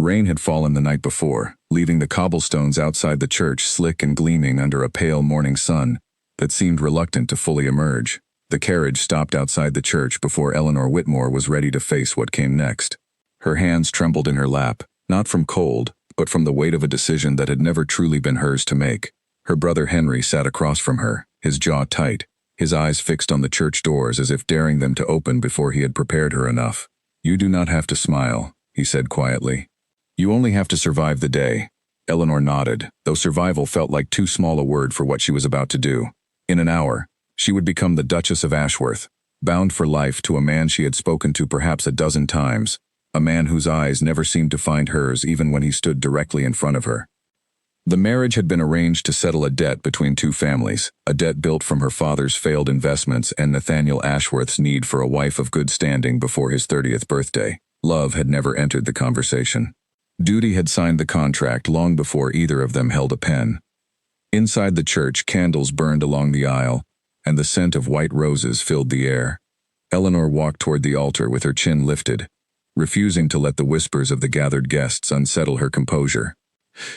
Rain had fallen the night before, leaving the cobblestones outside the church slick and gleaming under a pale morning sun that seemed reluctant to fully emerge. The carriage stopped outside the church before Eleanor Whitmore was ready to face what came next. Her hands trembled in her lap, not from cold, but from the weight of a decision that had never truly been hers to make. Her brother Henry sat across from her, his jaw tight, his eyes fixed on the church doors as if daring them to open before he had prepared her enough. "You do not have to smile," he said quietly. "You only have to survive the day." Eleanor nodded, though survival felt like too small a word for what she was about to do. In an hour, she would become the Duchess of Ashworth, bound for life to a man she had spoken to perhaps a dozen times, a man whose eyes never seemed to find hers even when he stood directly in front of her. The marriage had been arranged to settle a debt between two families, a debt built from her father's failed investments and Nathaniel Ashworth's need for a wife of good standing before his 30th birthday. Love had never entered the conversation. Duty had signed the contract long before either of them held a pen. Inside the church, candles burned along the aisle, and the scent of white roses filled the air. Eleanor walked toward the altar with her chin lifted, refusing to let the whispers of the gathered guests unsettle her composure.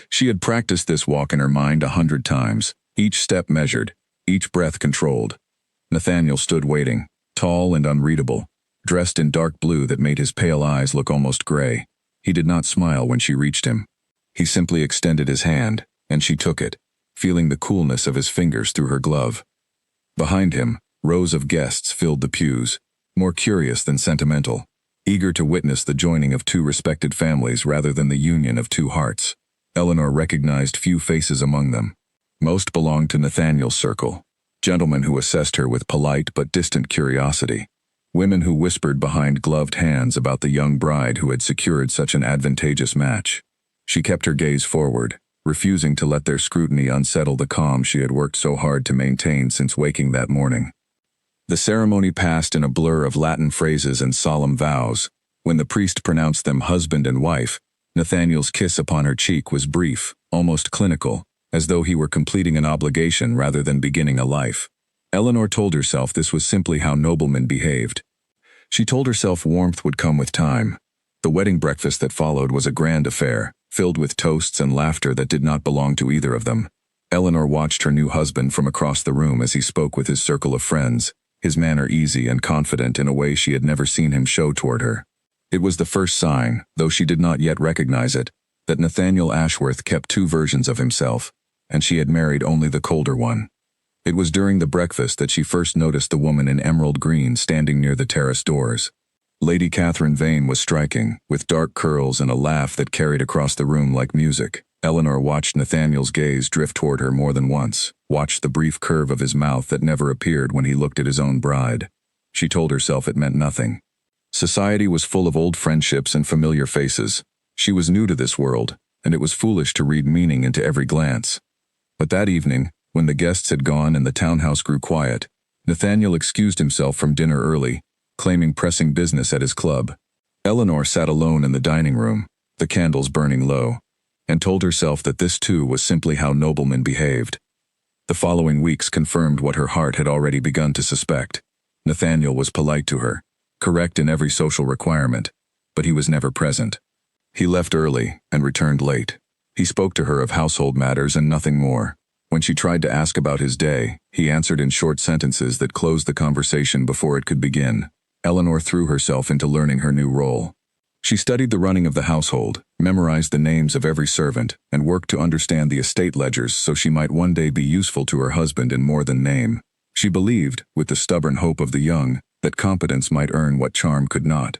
She had practiced this walk in her mind 100 times, each step measured, each breath controlled. Nathaniel stood waiting, tall and unreadable, dressed in dark blue that made his pale eyes look almost gray. He did not smile when she reached him. He simply extended his hand, and she took it, feeling the coolness of his fingers through her glove. Behind him, rows of guests filled the pews, more curious than sentimental, eager to witness the joining of two respected families rather than the union of two hearts. Eleanor recognized few faces among them. Most belonged to Nathaniel's circle, gentlemen who assessed her with polite but distant curiosity, women who whispered behind gloved hands about the young bride who had secured such an advantageous match. She kept her gaze forward, refusing to let their scrutiny unsettle the calm she had worked so hard to maintain since waking that morning. The ceremony passed in a blur of Latin phrases and solemn vows. When the priest pronounced them husband and wife, Nathaniel's kiss upon her cheek was brief, almost clinical, as though he were completing an obligation rather than beginning a life. Eleanor told herself this was simply how noblemen behaved. She told herself warmth would come with time. The wedding breakfast that followed was a grand affair, filled with toasts and laughter that did not belong to either of them. Eleanor watched her new husband from across the room as he spoke with his circle of friends, his manner easy and confident in a way she had never seen him show toward her. It was the first sign, though she did not yet recognize it, that Nathaniel Ashworth kept two versions of himself, and she had married only the colder one. It was during the breakfast that she first noticed the woman in emerald green standing near the terrace doors. Lady Catherine Vane was striking, with dark curls and a laugh that carried across the room like music. Eleanor watched Nathaniel's gaze drift toward her more than once, watched the brief curve of his mouth that never appeared when he looked at his own bride. She told herself it meant nothing. Society was full of old friendships and familiar faces. She was new to this world, and it was foolish to read meaning into every glance. But that evening, when the guests had gone and the townhouse grew quiet, Nathaniel excused himself from dinner early, claiming pressing business at his club. Eleanor sat alone in the dining room, the candles burning low, and told herself that this too was simply how noblemen behaved. The following weeks confirmed what her heart had already begun to suspect. Nathaniel was polite to her, correct in every social requirement, but he was never present. He left early and returned late. He spoke to her of household matters and nothing more. When she tried to ask about his day, he answered in short sentences that closed the conversation before it could begin. Eleanor threw herself into learning her new role. She studied the running of the household, memorized the names of every servant, and worked to understand the estate ledgers so she might one day be useful to her husband in more than name. She believed, with the stubborn hope of the young, that competence might earn what charm could not.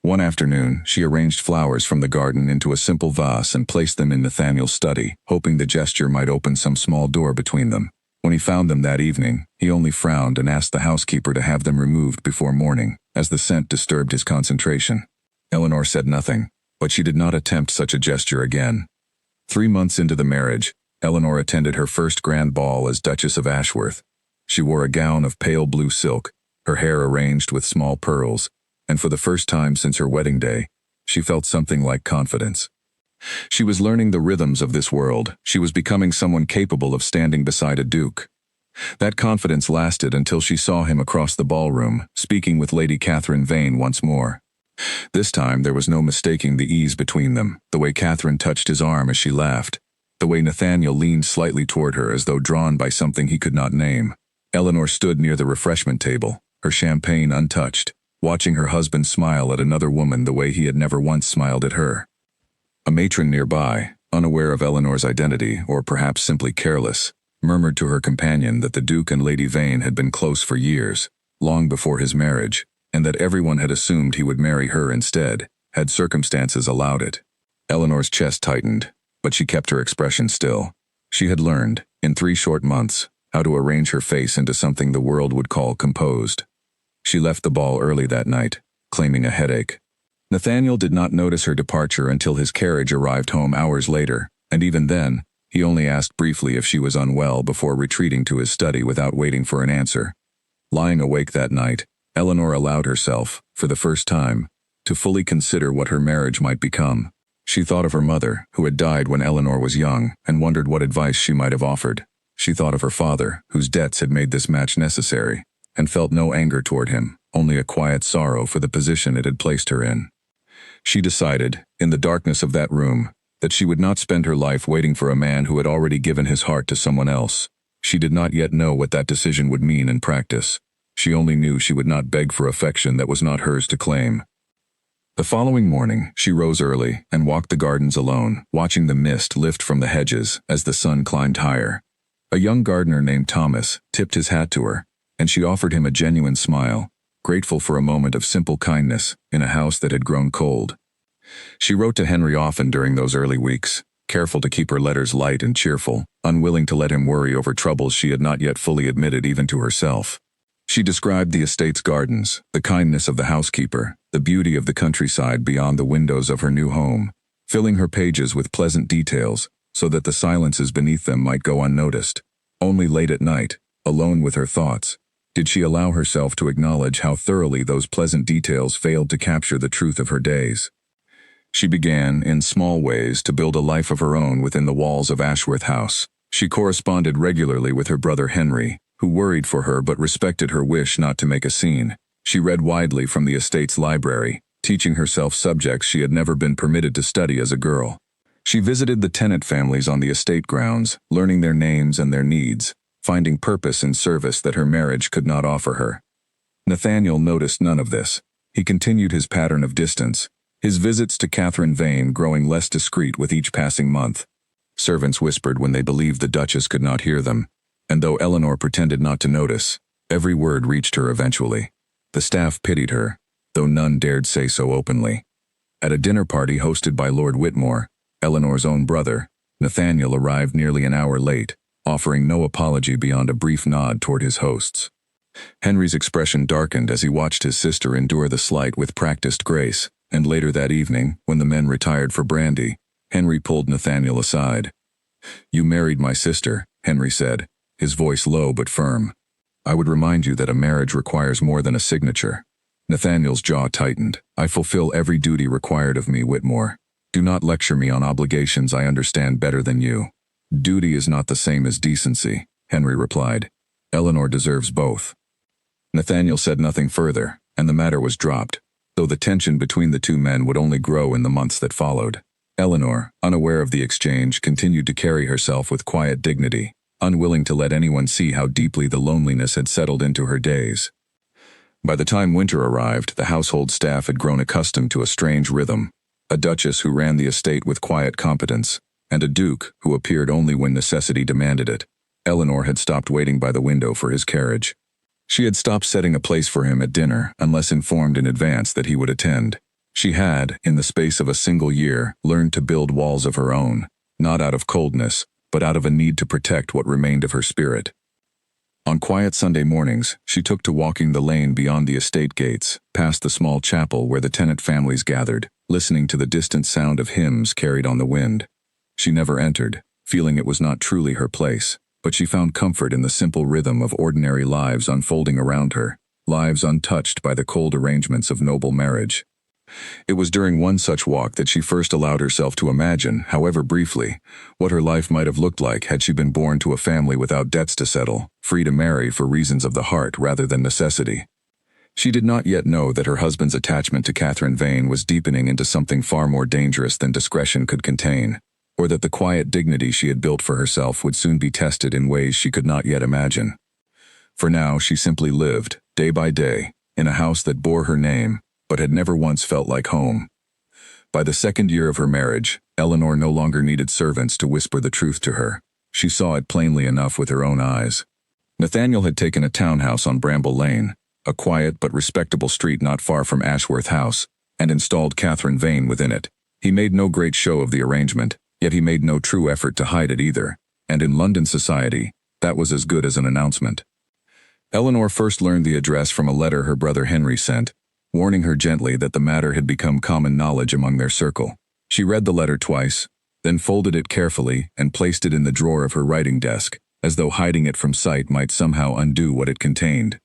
One afternoon, she arranged flowers from the garden into a simple vase and placed them in Nathaniel's study, hoping the gesture might open some small door between them. When he found them that evening, he only frowned and asked the housekeeper to have them removed before morning, as the scent disturbed his concentration. Eleanor said nothing, but she did not attempt such a gesture again. 3 months into the marriage, Eleanor attended her first grand ball as Duchess of Ashworth. She wore a gown of pale blue silk, her hair arranged with small pearls, and for the first time since her wedding day, she felt something like confidence. She was learning the rhythms of this world. She was becoming someone capable of standing beside a duke. That confidence lasted until she saw him across the ballroom, speaking with Lady Catherine Vane once more. This time there was no mistaking the ease between them, the way Catherine touched his arm as she laughed, the way Nathaniel leaned slightly toward her as though drawn by something he could not name. Eleanor stood near the refreshment table, her champagne untouched, watching her husband smile at another woman the way he had never once smiled at her. A matron nearby, unaware of Eleanor's identity, or perhaps simply careless, murmured to her companion that the Duke and Lady Vane had been close for years, long before his marriage, and that everyone had assumed he would marry her instead, had circumstances allowed it. Eleanor's chest tightened, but she kept her expression still. She had learned, in 3 short months, how to arrange her face into something the world would call composed. She left the ball early that night, claiming a headache. Nathaniel did not notice her departure until his carriage arrived home hours later, and even then, he only asked briefly if she was unwell before retreating to his study without waiting for an answer. Lying awake that night, Eleanor allowed herself, for the first time, to fully consider what her marriage might become. She thought of her mother, who had died when Eleanor was young, and wondered what advice she might have offered. She thought of her father, whose debts had made this match necessary, and felt no anger toward him, only a quiet sorrow for the position it had placed her in. She decided, in the darkness of that room, that she would not spend her life waiting for a man who had already given his heart to someone else. She did not yet know what that decision would mean in practice. She only knew she would not beg for affection that was not hers to claim. The following morning, she rose early and walked the gardens alone, watching the mist lift from the hedges as the sun climbed higher. A young gardener named Thomas tipped his hat to her, and she offered him a genuine smile, grateful for a moment of simple kindness in a house that had grown cold. She wrote to Henry often during those early weeks, careful to keep her letters light and cheerful, unwilling to let him worry over troubles she had not yet fully admitted even to herself. She described the estate's gardens, the kindness of the housekeeper, the beauty of the countryside beyond the windows of her new home, filling her pages with pleasant details so that the silences beneath them might go unnoticed. Only late at night, alone with her thoughts, did she allow herself to acknowledge how thoroughly those pleasant details failed to capture the truth of her days. She began, in small ways, to build a life of her own within the walls of Ashworth House. She corresponded regularly with her brother Henry, who worried for her but respected her wish not to make a scene. She read widely from the estate's library, teaching herself subjects she had never been permitted to study as a girl. She visited the tenant families on the estate grounds, learning their names and their needs, finding purpose in service that her marriage could not offer her. Nathaniel noticed none of this. He continued his pattern of distance, his visits to Catherine Vane growing less discreet with each passing month. Servants whispered when they believed the Duchess could not hear them, and though Eleanor pretended not to notice, every word reached her eventually. The staff pitied her, though none dared say so openly. At a dinner party hosted by Lord Whitmore, Eleanor's own brother, Nathaniel arrived nearly an hour late, offering no apology beyond a brief nod toward his hosts. Henry's expression darkened as he watched his sister endure the slight with practiced grace, and later that evening, when the men retired for brandy, Henry pulled Nathaniel aside. "You married my sister," Henry said, his voice low but firm. "I would remind you that a marriage requires more than a signature." Nathaniel's jaw tightened. "I fulfill every duty required of me, Whitmore. Do not lecture me on obligations I understand better than you." "Duty is not the same as decency," Henry replied. "Eleanor deserves both." Nathaniel said nothing further, and the matter was dropped, though the tension between the two men would only grow in the months that followed. Eleanor, unaware of the exchange, continued to carry herself with quiet dignity, unwilling to let anyone see how deeply the loneliness had settled into her days. By the time winter arrived, the household staff had grown accustomed to a strange rhythm, a duchess who ran the estate with quiet competence, and a duke who appeared only when necessity demanded it. Eleanor had stopped waiting by the window for his carriage. She had stopped setting a place for him at dinner unless informed in advance that he would attend. She had, in the space of a single year, learned to build walls of her own, not out of coldness, but out of a need to protect what remained of her spirit. On quiet Sunday mornings, she took to walking the lane beyond the estate gates, past the small chapel where the tenant families gathered, listening to the distant sound of hymns carried on the wind. She never entered, feeling it was not truly her place, but she found comfort in the simple rhythm of ordinary lives unfolding around her, lives untouched by the cold arrangements of noble marriage. It was during one such walk that she first allowed herself to imagine, however briefly, what her life might have looked like had she been born to a family without debts to settle, free to marry for reasons of the heart rather than necessity. She did not yet know that her husband's attachment to Catherine Vane was deepening into something far more dangerous than discretion could contain, or that the quiet dignity she had built for herself would soon be tested in ways she could not yet imagine. For now, she simply lived, day by day, in a house that bore her name, but had never once felt like home. By the second year of her marriage, Eleanor no longer needed servants to whisper the truth to her. She saw it plainly enough with her own eyes. Nathaniel had taken a townhouse on Bramble Lane, a quiet but respectable street not far from Ashworth House, and installed Catherine Vane within it. He made no great show of the arrangement, yet he made no true effort to hide it either, and in London society, that was as good as an announcement. Eleanor first learned the address from a letter her brother Henry sent, warning her gently that the matter had become common knowledge among their circle. She read the letter twice, then folded it carefully and placed it in the drawer of her writing desk, as though hiding it from sight might somehow undo what it contained.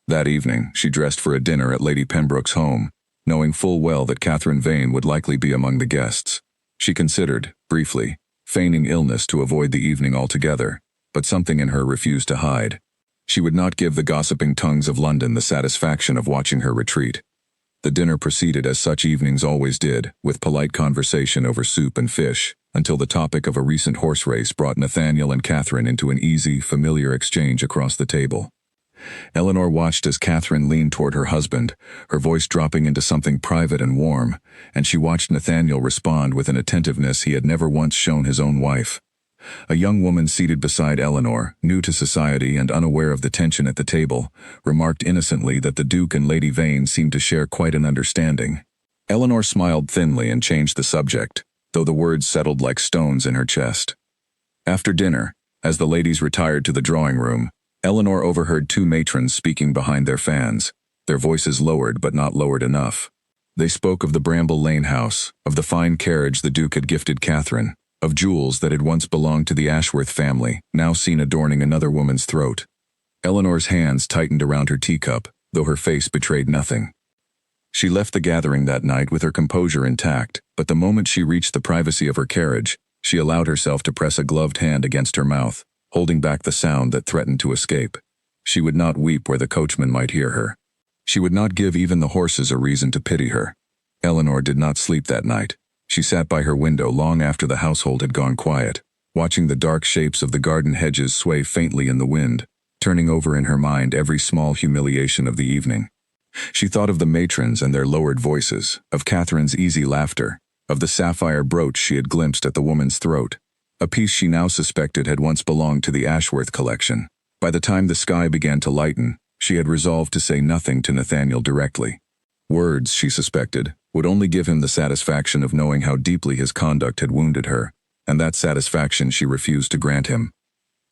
That evening, she dressed for a dinner at Lady Pembroke's home, knowing full well that Catherine Vane would likely be among the guests. She considered, briefly, feigning illness to avoid the evening altogether, but something in her refused to hide. She would not give the gossiping tongues of London the satisfaction of watching her retreat. The dinner proceeded as such evenings always did, with polite conversation over soup and fish, until the topic of a recent horse race brought Nathaniel and Catherine into an easy, familiar exchange across the table. Eleanor watched as Catherine leaned toward her husband, her voice dropping into something private and warm, and she watched Nathaniel respond with an attentiveness he had never once shown his own wife. A young woman seated beside Eleanor, new to society and unaware of the tension at the table, remarked innocently that the Duke and Lady Vane seemed to share quite an understanding. Eleanor smiled thinly and changed the subject, though the words settled like stones in her chest. After dinner, as the ladies retired to the drawing room, Eleanor overheard two matrons speaking behind their fans, their voices lowered but not lowered enough. They spoke of the Bramble Lane house, of the fine carriage the Duke had gifted Catherine, of jewels that had once belonged to the Ashworth family, now seen adorning another woman's throat. Eleanor's hands tightened around her teacup, though her face betrayed nothing. She left the gathering that night with her composure intact, but the moment she reached the privacy of her carriage, she allowed herself to press a gloved hand against her mouth, holding back the sound that threatened to escape. She would not weep where the coachman might hear her. She would not give even the horses a reason to pity her. Eleanor did not sleep that night. She sat by her window long after the household had gone quiet, watching the dark shapes of the garden hedges sway faintly in the wind, turning over in her mind every small humiliation of the evening. She thought of the matrons and their lowered voices, of Catherine's easy laughter, of the sapphire brooch she had glimpsed at the woman's throat, a piece she now suspected had once belonged to the Ashworth collection. By the time the sky began to lighten, she had resolved to say nothing to Nathaniel directly. Words, she suspected, would only give him the satisfaction of knowing how deeply his conduct had wounded her, and that satisfaction she refused to grant him.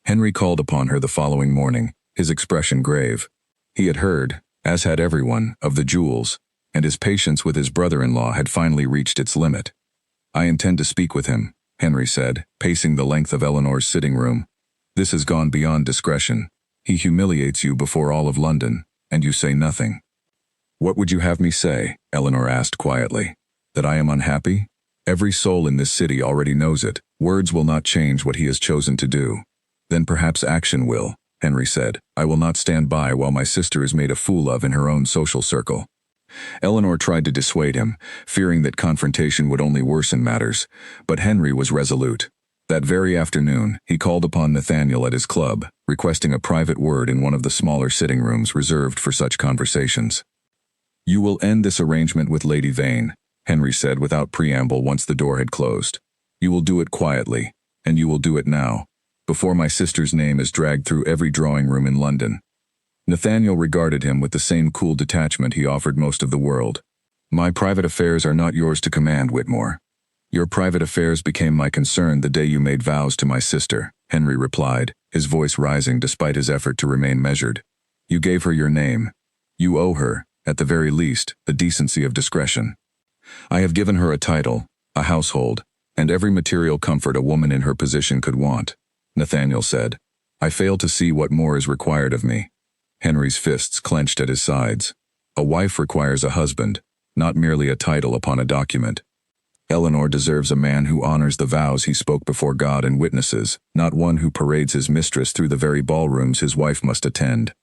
Henry called upon her the following morning, his expression grave. He had heard, as had everyone, of the jewels, and his patience with his brother-in-law had finally reached its limit. "I intend to speak with him," Henry said, pacing the length of Eleanor's sitting room. "This has gone beyond discretion. He humiliates you before all of London, and you say nothing." "What would you have me say?" Eleanor asked quietly. "That I am unhappy? Every soul in this city already knows it. Words will not change what he has chosen to do." "Then perhaps action will," Henry said. "I will not stand by while my sister is made a fool of in her own social circle." Eleanor tried to dissuade him, fearing that confrontation would only worsen matters, but Henry was resolute. That very afternoon, he called upon Nathaniel at his club, requesting a private word in one of the smaller sitting rooms reserved for such conversations. "You will end this arrangement with Lady Vane," Henry said without preamble once the door had closed. "You will do it quietly, and you will do it now, before my sister's name is dragged through every drawing room in London." Nathaniel regarded him with the same cool detachment he offered most of the world. "My private affairs are not yours to command, Whitmore." "Your private affairs became my concern the day you made vows to my sister," Henry replied, his voice rising despite his effort to remain measured. "You gave her your name. You owe her, at the very least, a decency of discretion. I have given her a title, a household, and every material comfort a woman in her position could want," Nathaniel said. "I fail to see what more is required of me." Henry's fists clenched at his sides. "A wife requires a husband, not merely a title upon a document. Eleanor deserves a man who honors the vows he spoke before God and witnesses, not one who parades his mistress through the very ballrooms his wife must attend."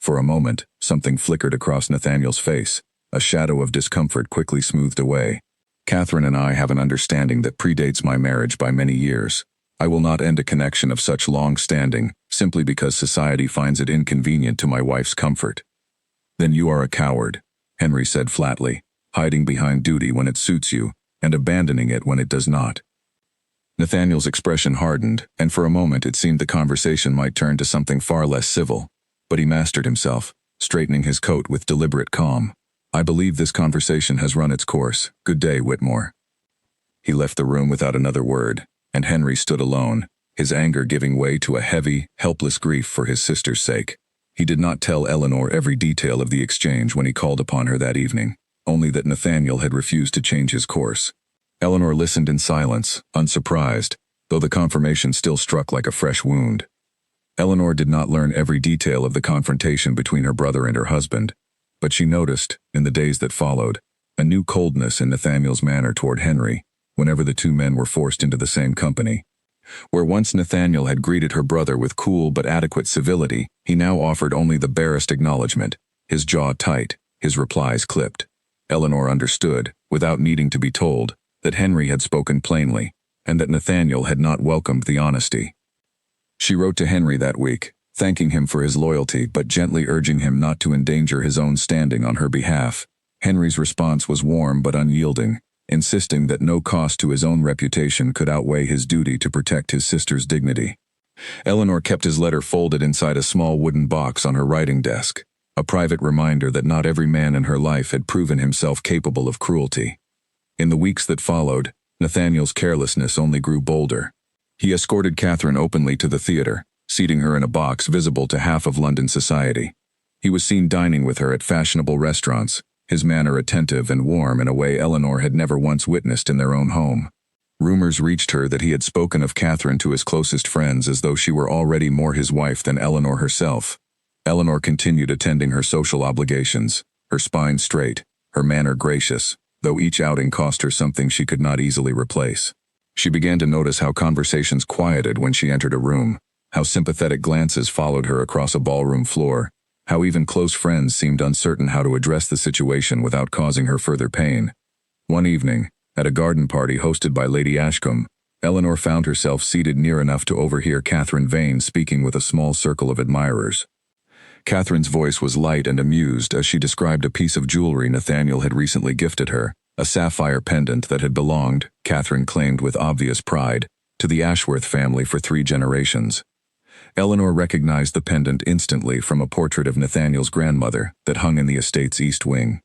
For a moment, something flickered across Nathaniel's face. A shadow of discomfort quickly smoothed away. Catherine and I have an understanding that predates my marriage by many years. I will not end a connection of such long standing, simply because society finds it inconvenient to my wife's comfort. Then you are a coward, Henry said flatly, hiding behind duty when it suits you, and abandoning it when it does not. Nathaniel's expression hardened, and for a moment it seemed the conversation might turn to something far less civil. But he mastered himself, straightening his coat with deliberate calm. I believe this conversation has run its course. Good day, Whitmore. He left the room without another word, and Henry stood alone, his anger giving way to a heavy, helpless grief for his sister's sake. He did not tell Eleanor every detail of the exchange when he called upon her that evening, only that Nathaniel had refused to change his course. Eleanor listened in silence, unsurprised, though the confirmation still struck like a fresh wound. Eleanor did not learn every detail of the confrontation between her brother and her husband, but she noticed, in the days that followed, a new coldness in Nathaniel's manner toward Henry, whenever the two men were forced into the same company. Where once Nathaniel had greeted her brother with cool but adequate civility, he now offered only the barest acknowledgement, his jaw tight, his replies clipped. Eleanor understood, without needing to be told, that Henry had spoken plainly, and that Nathaniel had not welcomed the honesty. She wrote to Henry that week, thanking him for his loyalty but gently urging him not to endanger his own standing on her behalf. Henry's response was warm but unyielding, insisting that no cost to his own reputation could outweigh his duty to protect his sister's dignity. Eleanor kept his letter folded inside a small wooden box on her writing desk, a private reminder that not every man in her life had proven himself capable of cruelty. In the weeks that followed, Nathaniel's carelessness only grew bolder. He escorted Catherine openly to the theater, seating her in a box visible to half of London society. He was seen dining with her at fashionable restaurants, his manner attentive and warm in a way Eleanor had never once witnessed in their own home. Rumors reached her that he had spoken of Catherine to his closest friends as though she were already more his wife than Eleanor herself. Eleanor continued attending her social obligations, her spine straight, her manner gracious, though each outing cost her something she could not easily replace. She began to notice how conversations quieted when she entered a room, how sympathetic glances followed her across a ballroom floor, how even close friends seemed uncertain how to address the situation without causing her further pain. One evening, at a garden party hosted by Lady Ashcombe, Eleanor found herself seated near enough to overhear Catherine Vane speaking with a small circle of admirers. Catherine's voice was light and amused as she described a piece of jewelry Nathaniel had recently gifted her, a sapphire pendant that had belonged, Catherine claimed with obvious pride, to the Ashworth family for 3 generations. Eleanor recognized the pendant instantly from a portrait of Nathaniel's grandmother that hung in the estate's east wing.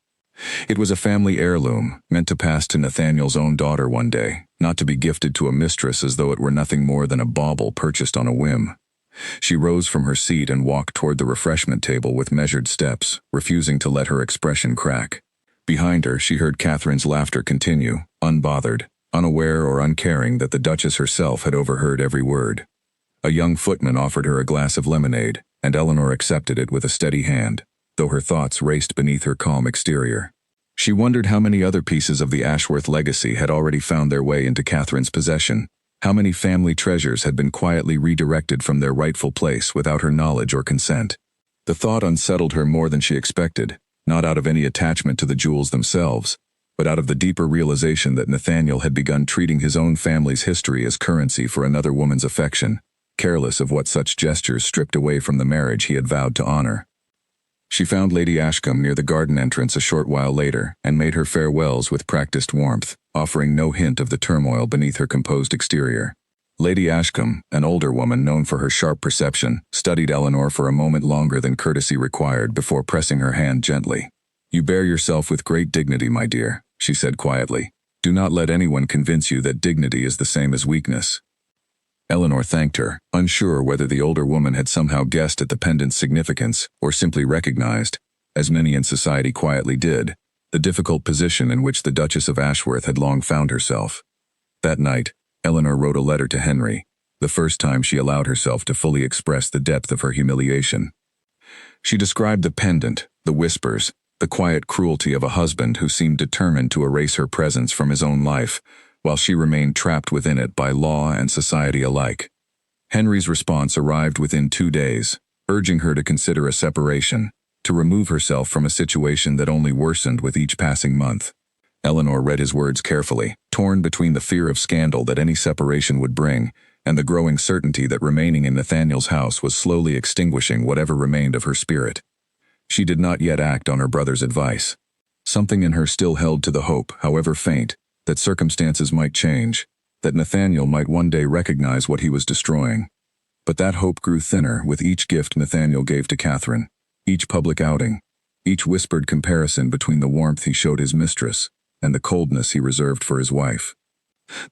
It was a family heirloom, meant to pass to Nathaniel's own daughter one day, not to be gifted to a mistress as though it were nothing more than a bauble purchased on a whim. She rose from her seat and walked toward the refreshment table with measured steps, refusing to let her expression crack. Behind her, she heard Catherine's laughter continue, unbothered, unaware or uncaring that the Duchess herself had overheard every word. A young footman offered her a glass of lemonade, and Eleanor accepted it with a steady hand, though her thoughts raced beneath her calm exterior. She wondered how many other pieces of the Ashworth legacy had already found their way into Catherine's possession, how many family treasures had been quietly redirected from their rightful place without her knowledge or consent. The thought unsettled her more than she expected, not out of any attachment to the jewels themselves, but out of the deeper realization that Nathaniel had begun treating his own family's history as currency for another woman's affection, careless of what such gestures stripped away from the marriage he had vowed to honor. She found Lady Ashcombe near the garden entrance a short while later and made her farewells with practiced warmth, offering no hint of the turmoil beneath her composed exterior. Lady Ashcombe, an older woman known for her sharp perception, studied Eleanor for a moment longer than courtesy required before pressing her hand gently. "You bear yourself with great dignity, my dear," she said quietly. "Do not let anyone convince you that dignity is the same as weakness." Eleanor thanked her, unsure whether the older woman had somehow guessed at the pendant's significance or simply recognized, as many in society quietly did, the difficult position in which the Duchess of Ashworth had long found herself. That night, Eleanor wrote a letter to Henry, the first time she allowed herself to fully express the depth of her humiliation. She described the pendant, the whispers, the quiet cruelty of a husband who seemed determined to erase her presence from his own life, while she remained trapped within it by law and society alike. Henry's response arrived within 2 days, urging her to consider a separation, to remove herself from a situation that only worsened with each passing month. Eleanor read his words carefully, torn between the fear of scandal that any separation would bring and the growing certainty that remaining in Nathaniel's house was slowly extinguishing whatever remained of her spirit. She did not yet act on her brother's advice. Something in her still held to the hope, however faint, that circumstances might change, that Nathaniel might one day recognize what he was destroying. But that hope grew thinner with each gift Nathaniel gave to Catherine, each public outing, each whispered comparison between the warmth he showed his mistress and the coldness he reserved for his wife.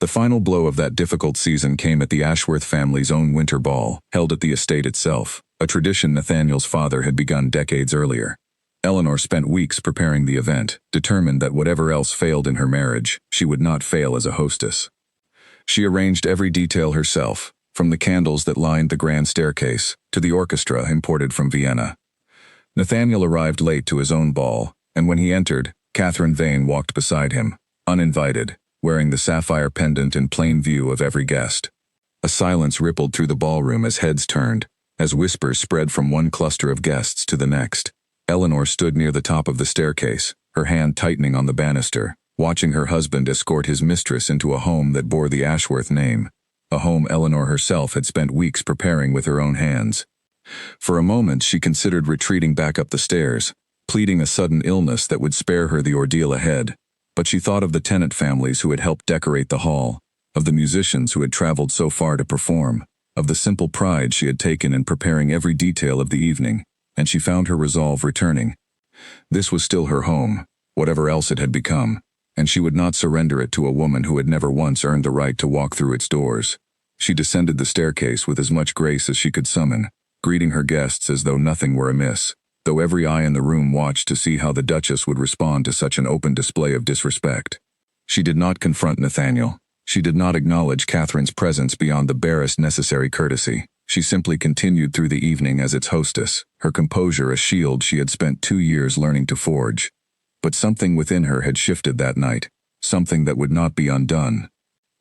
The final blow of that difficult season came at the Ashworth family's own winter ball, held at the estate itself, a tradition Nathaniel's father had begun decades earlier. Eleanor spent weeks preparing the event, determined that whatever else failed in her marriage, she would not fail as a hostess. She arranged every detail herself, from the candles that lined the grand staircase to the orchestra imported from Vienna. Nathaniel arrived late to his own ball, and when he entered, Catherine Vane walked beside him, uninvited, wearing the sapphire pendant in plain view of every guest. A silence rippled through the ballroom as heads turned, as whispers spread from one cluster of guests to the next. Eleanor stood near the top of the staircase, her hand tightening on the banister, watching her husband escort his mistress into a home that bore the Ashworth name, a home Eleanor herself had spent weeks preparing with her own hands. For a moment she considered retreating back up the stairs, pleading a sudden illness that would spare her the ordeal ahead. But she thought of the tenant families who had helped decorate the hall, of the musicians who had traveled so far to perform, of the simple pride she had taken in preparing every detail of the evening, and she found her resolve returning. This was still her home, whatever else it had become, and she would not surrender it to a woman who had never once earned the right to walk through its doors. She descended the staircase with as much grace as she could summon, greeting her guests as though nothing were amiss, though every eye in the room watched to see how the Duchess would respond to such an open display of disrespect. She did not confront Nathaniel. She did not acknowledge Catherine's presence beyond the barest necessary courtesy. She simply continued through the evening as its hostess, her composure a shield she had spent 2 years learning to forge. But something within her had shifted that night, something that would not be undone.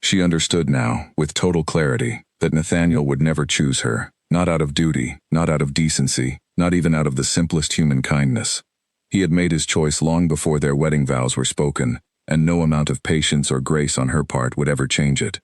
She understood now, with total clarity, that Nathaniel would never choose her, not out of duty, not out of decency, not even out of the simplest human kindness. He had made his choice long before their wedding vows were spoken, and no amount of patience or grace on her part would ever change it.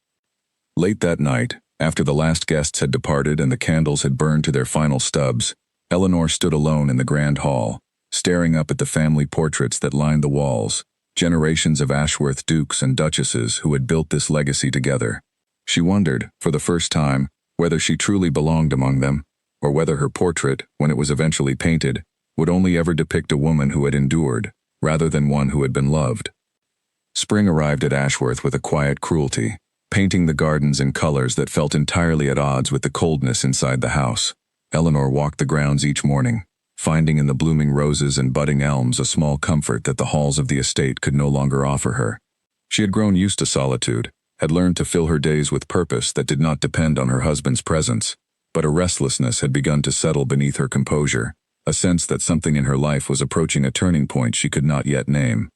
Late that night, after the last guests had departed and the candles had burned to their final stubs, Eleanor stood alone in the grand hall, staring up at the family portraits that lined the walls, generations of Ashworth dukes and duchesses who had built this legacy together. She wondered, for the first time, whether she truly belonged among them, or whether her portrait, when it was eventually painted, would only ever depict a woman who had endured, rather than one who had been loved. Spring arrived at Ashworth with a quiet cruelty, painting the gardens in colors that felt entirely at odds with the coldness inside the house. Eleanor walked the grounds each morning, finding in the blooming roses and budding elms a small comfort that the halls of the estate could no longer offer her. She had grown used to solitude, had learned to fill her days with purpose that did not depend on her husband's presence, but a restlessness had begun to settle beneath her composure, a sense that something in her life was approaching a turning point she could not yet name.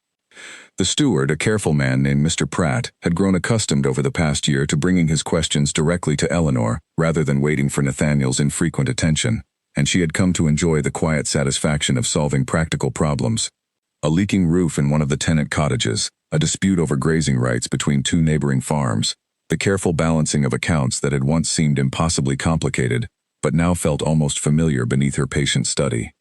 The steward, a careful man named Mr. Pratt, had grown accustomed over the past year to bringing his questions directly to Eleanor rather than waiting for Nathaniel's infrequent attention, and she had come to enjoy the quiet satisfaction of solving practical problems. A leaking roof in one of the tenant cottages, a dispute over grazing rights between 2 neighboring farms, the careful balancing of accounts that had once seemed impossibly complicated, but now felt almost familiar beneath her patient study.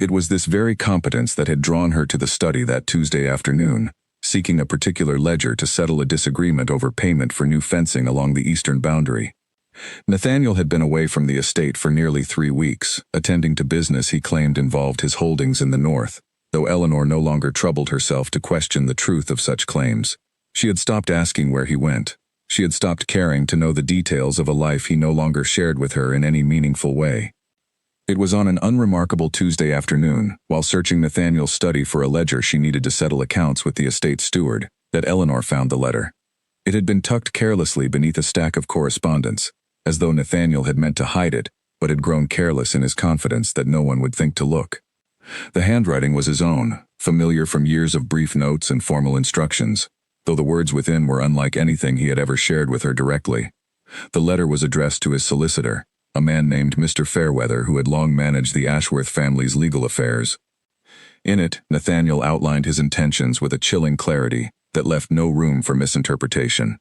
It was this very competence that had drawn her to the study that Tuesday afternoon, seeking a particular ledger to settle a disagreement over payment for new fencing along the eastern boundary. Nathaniel had been away from the estate for nearly 3 weeks, attending to business he claimed involved his holdings in the north, though Eleanor no longer troubled herself to question the truth of such claims. She had stopped asking where he went. She had stopped caring to know the details of a life he no longer shared with her in any meaningful way. It was on an unremarkable Tuesday afternoon, while searching Nathaniel's study for a ledger she needed to settle accounts with the estate steward, that Eleanor found the letter. It had been tucked carelessly beneath a stack of correspondence, as though Nathaniel had meant to hide it, but had grown careless in his confidence that no one would think to look. The handwriting was his own, familiar from years of brief notes and formal instructions, though the words within were unlike anything he had ever shared with her directly. The letter was addressed to his solicitor, a man named Mr. Fairweather who had long managed the Ashworth family's legal affairs. In it, Nathaniel outlined his intentions with a chilling clarity that left no room for misinterpretation.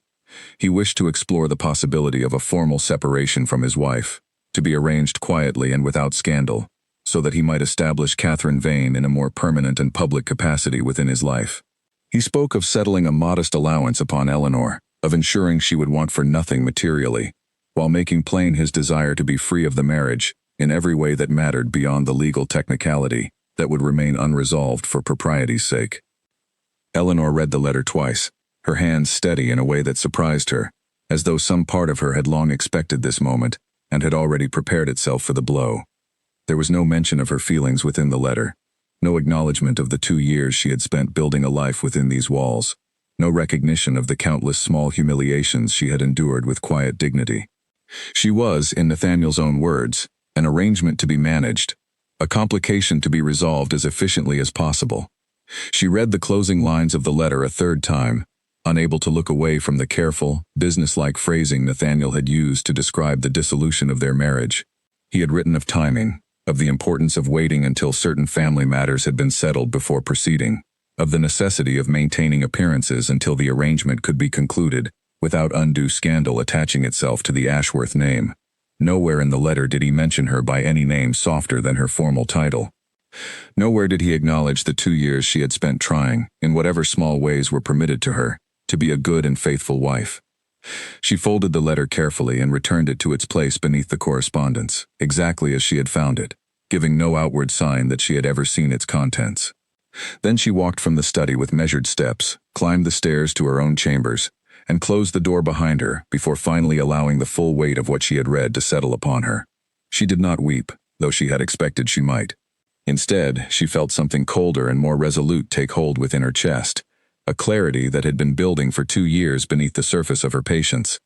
He wished to explore the possibility of a formal separation from his wife, to be arranged quietly and without scandal, so that he might establish Catherine Vane in a more permanent and public capacity within his life. He spoke of settling a modest allowance upon Eleanor, of ensuring she would want for nothing materially, while making plain his desire to be free of the marriage in every way that mattered beyond the legal technicality that would remain unresolved for propriety's sake. Eleanor read the letter twice, her hands steady in a way that surprised her, as though some part of her had long expected this moment and had already prepared itself for the blow. There was no mention of her feelings within the letter, no acknowledgement of the 2 years she had spent building a life within these walls, no recognition of the countless small humiliations she had endured with quiet dignity. She was, in Nathaniel's own words, an arrangement to be managed, a complication to be resolved as efficiently as possible. She read the closing lines of the letter a third time, unable to look away from the careful, businesslike phrasing Nathaniel had used to describe the dissolution of their marriage. He had written of timing, of the importance of waiting until certain family matters had been settled before proceeding, of the necessity of maintaining appearances until the arrangement could be concluded, without undue scandal attaching itself to the Ashworth name. Nowhere in the letter did he mention her by any name softer than her formal title. Nowhere did he acknowledge the 2 years she had spent trying, in whatever small ways were permitted to her, to be a good and faithful wife. She folded the letter carefully and returned it to its place beneath the correspondence, exactly as she had found it, giving no outward sign that she had ever seen its contents. Then she walked from the study with measured steps, climbed the stairs to her own chambers, and closed the door behind her before finally allowing the full weight of what she had read to settle upon her. She did not weep, though she had expected she might. Instead, she felt something colder and more resolute take hold within her chest, a clarity that had been building for 2 years beneath the surface of her patience.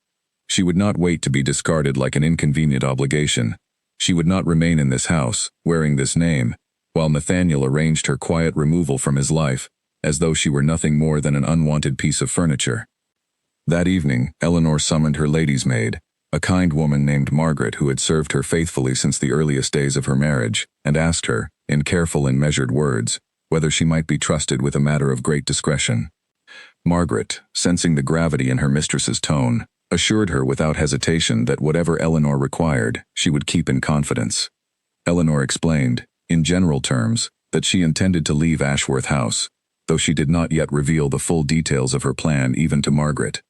She would not wait to be discarded like an inconvenient obligation. She would not remain in this house, wearing this name, while Nathaniel arranged her quiet removal from his life, as though she were nothing more than an unwanted piece of furniture. That evening, Eleanor summoned her lady's maid, a kind woman named Margaret who had served her faithfully since the earliest days of her marriage, and asked her, in careful and measured words, whether she might be trusted with a matter of great discretion. Margaret, sensing the gravity in her mistress's tone, assured her without hesitation that whatever Eleanor required, she would keep in confidence. Eleanor explained, in general terms, that she intended to leave Ashworth House, though she did not yet reveal the full details of her plan even to Margaret.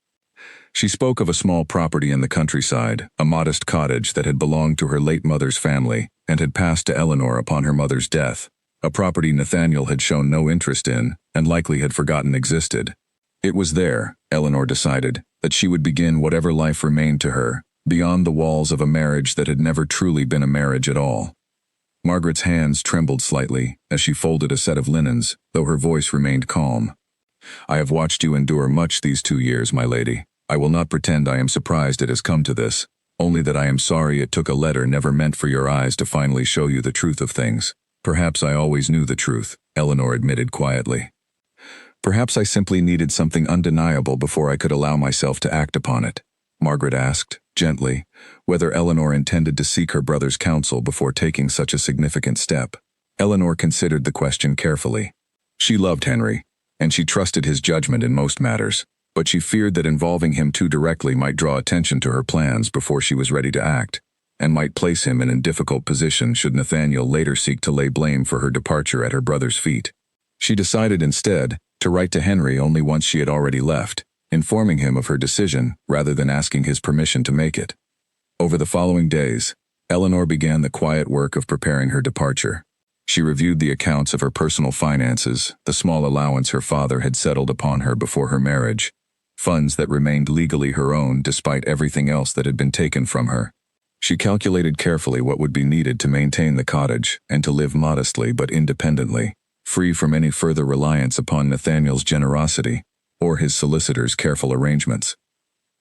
She spoke of a small property in the countryside, a modest cottage that had belonged to her late mother's family and had passed to Eleanor upon her mother's death, a property Nathaniel had shown no interest in and likely had forgotten existed. It was there, Eleanor decided, that she would begin whatever life remained to her, beyond the walls of a marriage that had never truly been a marriage at all. Margaret's hands trembled slightly as she folded a set of linens, though her voice remained calm. "I have watched you endure much these 2 years, my lady. I will not pretend I am surprised it has come to this, only that I am sorry it took a letter never meant for your eyes to finally show you the truth of things. Perhaps I always knew the truth," Eleanor admitted quietly. "Perhaps I simply needed something undeniable before I could allow myself to act upon it," Margaret asked, gently, whether Eleanor intended to seek her brother's counsel before taking such a significant step. Eleanor considered the question carefully. She loved Henry, and she trusted his judgment in most matters, but she feared that involving him too directly might draw attention to her plans before she was ready to act, and might place him in a difficult position should Nathaniel later seek to lay blame for her departure at her brother's feet. She decided instead to write to Henry only once she had already left, informing him of her decision rather than asking his permission to make it. Over the following days, Eleanor began the quiet work of preparing her departure. She reviewed the accounts of her personal finances, the small allowance her father had settled upon her before her marriage, funds that remained legally her own despite everything else that had been taken from her. She calculated carefully what would be needed to maintain the cottage and to live modestly but independently, free from any further reliance upon Nathaniel's generosity or his solicitor's careful arrangements.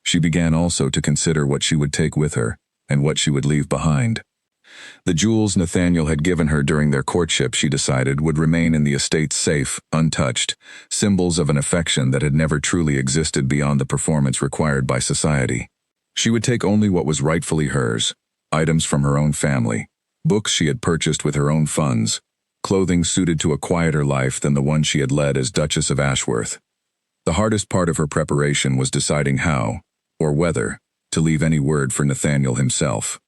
She began also to consider what she would take with her and what she would leave behind. The jewels Nathaniel had given her during their courtship, she decided, would remain in the estate's safe, untouched, symbols of an affection that had never truly existed beyond the performance required by society. She would take only what was rightfully hers, items from her own family, books she had purchased with her own funds, clothing suited to a quieter life than the one she had led as Duchess of Ashworth. The hardest part of her preparation was deciding how, or whether, to leave any word for Nathaniel himself.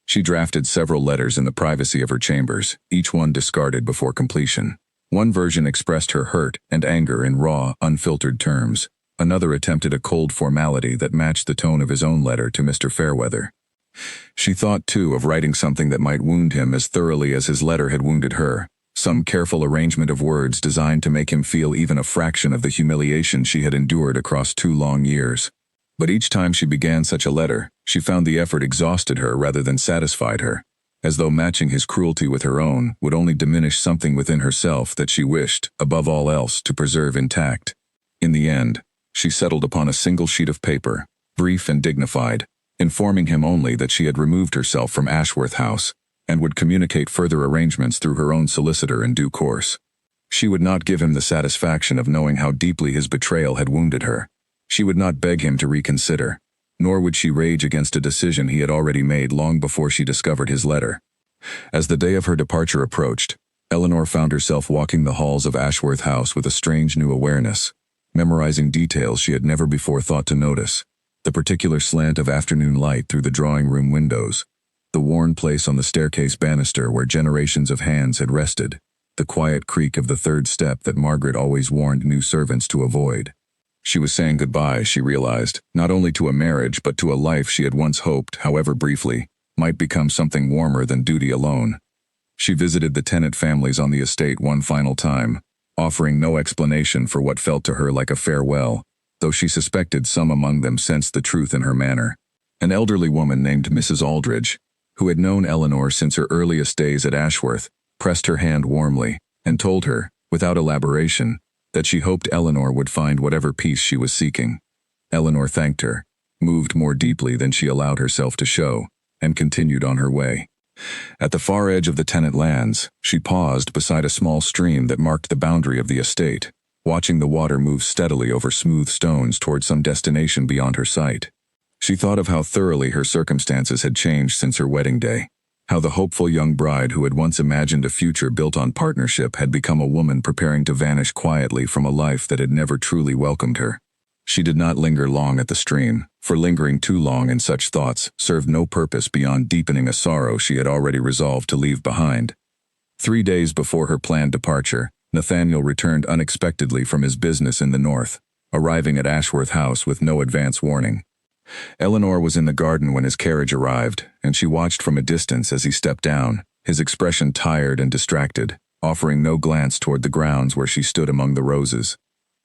She drafted several letters in the privacy of her chambers, each one discarded before completion. One version expressed her hurt and anger in raw, unfiltered terms. Another attempted a cold formality that matched the tone of his own letter to Mr. Fairweather. She thought, too, of writing something that might wound him as thoroughly as his letter had wounded her, some careful arrangement of words designed to make him feel even a fraction of the humiliation she had endured across 2 long years. But each time she began such a letter, she found the effort exhausted her rather than satisfied her, as though matching his cruelty with her own would only diminish something within herself that she wished, above all else, to preserve intact. In the end, she settled upon a single sheet of paper, brief and dignified, informing him only that she had removed herself from Ashworth House, and would communicate further arrangements through her own solicitor in due course. She would not give him the satisfaction of knowing how deeply his betrayal had wounded her. She would not beg him to reconsider, nor would she rage against a decision he had already made long before she discovered his letter. As the day of her departure approached, Eleanor found herself walking the halls of Ashworth House with a strange new awareness, memorizing details she had never before thought to notice. The particular slant of afternoon light through the drawing-room windows, the worn place on the staircase banister where generations of hands had rested, the quiet creak of the third step that Margaret always warned new servants to avoid. She was saying goodbye, she realized, not only to a marriage but to a life she had once hoped, however briefly, might become something warmer than duty alone. She visited the tenant families on the estate one final time, offering no explanation for what felt to her like a farewell, though she suspected some among them sensed the truth in her manner. An elderly woman named Mrs. Aldridge, who had known Eleanor since her earliest days at Ashworth, pressed her hand warmly, and told her, without elaboration, that she hoped Eleanor would find whatever peace she was seeking. Eleanor thanked her, moved more deeply than she allowed herself to show, and continued on her way. At the far edge of the tenant lands, she paused beside a small stream that marked the boundary of the estate, watching the water move steadily over smooth stones toward some destination beyond her sight. She thought of how thoroughly her circumstances had changed since her wedding day, how the hopeful young bride who had once imagined a future built on partnership had become a woman preparing to vanish quietly from a life that had never truly welcomed her. She did not linger long at the stream, for lingering too long in such thoughts served no purpose beyond deepening a sorrow she had already resolved to leave behind. 3 days before her planned departure, Nathaniel returned unexpectedly from his business in the north, arriving at Ashworth House with no advance warning. Eleanor was in the garden when his carriage arrived, and she watched from a distance as he stepped down, his expression tired and distracted, offering no glance toward the grounds where she stood among the roses.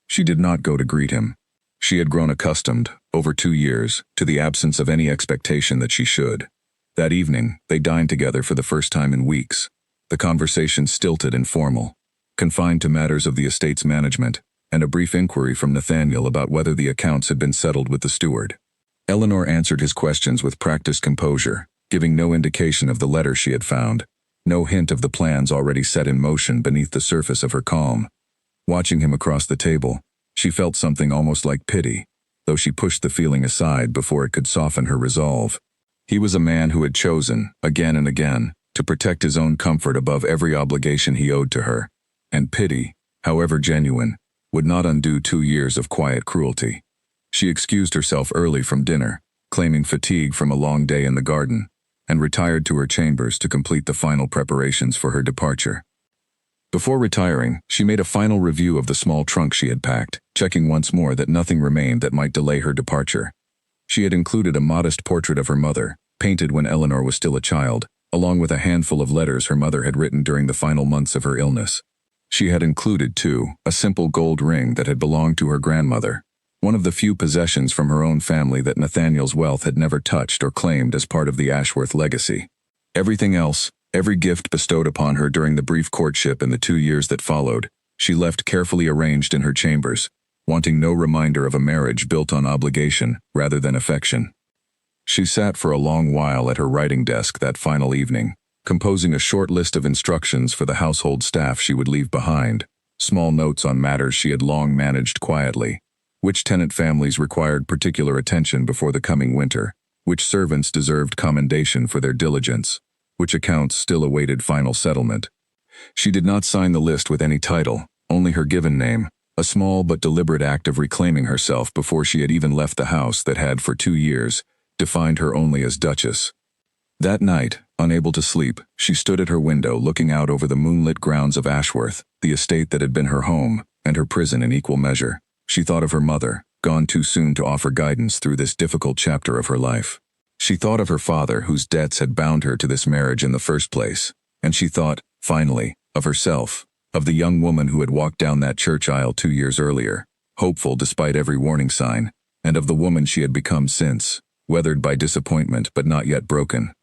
She did not go to greet him. She had grown accustomed, over 2 years, to the absence of any expectation that she should. That evening, they dined together for the first time in weeks, the conversation stilted and formal, confined to matters of the estate's management, and a brief inquiry from Nathaniel about whether the accounts had been settled with the steward. Eleanor answered his questions with practiced composure, giving no indication of the letter she had found, no hint of the plans already set in motion beneath the surface of her calm. Watching him across the table, she felt something almost like pity, though she pushed the feeling aside before it could soften her resolve. He was a man who had chosen, again and again, to protect his own comfort above every obligation he owed to her, and pity, however genuine, would not undo 2 years of quiet cruelty. She excused herself early from dinner, claiming fatigue from a long day in the garden, and retired to her chambers to complete the final preparations for her departure. Before retiring, she made a final review of the small trunk she had packed, checking once more that nothing remained that might delay her departure. She had included a modest portrait of her mother, painted when Eleanor was still a child, along with a handful of letters her mother had written during the final months of her illness. She had included, too, a simple gold ring that had belonged to her grandmother, one of the few possessions from her own family that Nathaniel's wealth had never touched or claimed as part of the Ashworth legacy. Everything else, every gift bestowed upon her during the brief courtship and the 2 years that followed, she left carefully arranged in her chambers, wanting no reminder of a marriage built on obligation rather than affection. She sat for a long while at her writing desk that final evening, composing a short list of instructions for the household staff she would leave behind, small notes on matters she had long managed quietly, which tenant families required particular attention before the coming winter, which servants deserved commendation for their diligence, which accounts still awaited final settlement. She did not sign the list with any title, only her given name, a small but deliberate act of reclaiming herself before she had even left the house that had for 2 years defined her only as Duchess. That night, unable to sleep, she stood at her window looking out over the moonlit grounds of Ashworth, the estate that had been her home, and her prison in equal measure. She thought of her mother, gone too soon to offer guidance through this difficult chapter of her life. She thought of her father, whose debts had bound her to this marriage in the first place, and she thought, finally, of herself, of the young woman who had walked down that church aisle 2 years earlier, hopeful despite every warning sign, and of the woman she had become since, weathered by disappointment but not yet broken.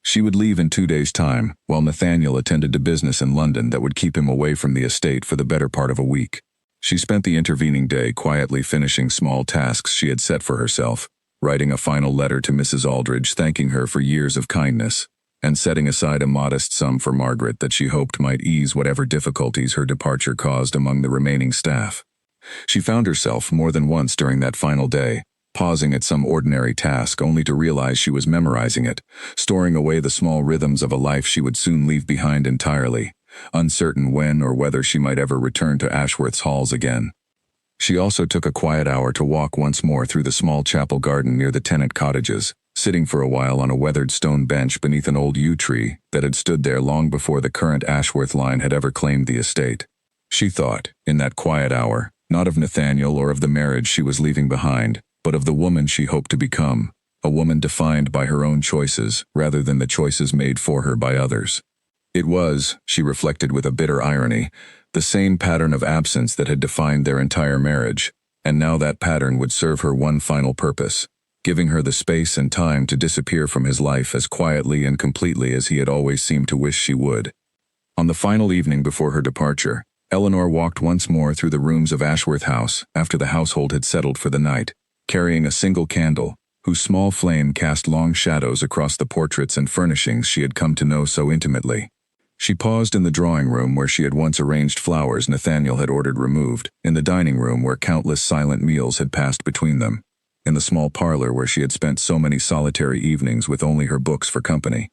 She would leave in 2 days' time, while Nathaniel attended to business in London that would keep him away from the estate for the better part of a week. She spent the intervening day quietly finishing small tasks she had set for herself, writing a final letter to Mrs. Aldridge thanking her for years of kindness, and setting aside a modest sum for Margaret that she hoped might ease whatever difficulties her departure caused among the remaining staff. She found herself more than once during that final day, pausing at some ordinary task only to realize she was memorizing it, storing away the small rhythms of a life she would soon leave behind entirely, uncertain when or whether she might ever return to Ashworth's halls again. She also took a quiet hour to walk once more through the small chapel garden near the tenant cottages, sitting for a while on a weathered stone bench beneath an old yew tree that had stood there long before the current Ashworth line had ever claimed the estate. She thought, in that quiet hour, not of Nathaniel or of the marriage she was leaving behind, but of the woman she hoped to become, a woman defined by her own choices rather than the choices made for her by others. It was, she reflected with a bitter irony, the same pattern of absence that had defined their entire marriage, and now that pattern would serve her one final purpose, giving her the space and time to disappear from his life as quietly and completely as he had always seemed to wish she would. On the final evening before her departure, Eleanor walked once more through the rooms of Ashworth House after the household had settled for the night, carrying a single candle, whose small flame cast long shadows across the portraits and furnishings she had come to know so intimately. She paused in the drawing room where she had once arranged flowers Nathaniel had ordered removed, in the dining room where countless silent meals had passed between them, in the small parlor where she had spent so many solitary evenings with only her books for company.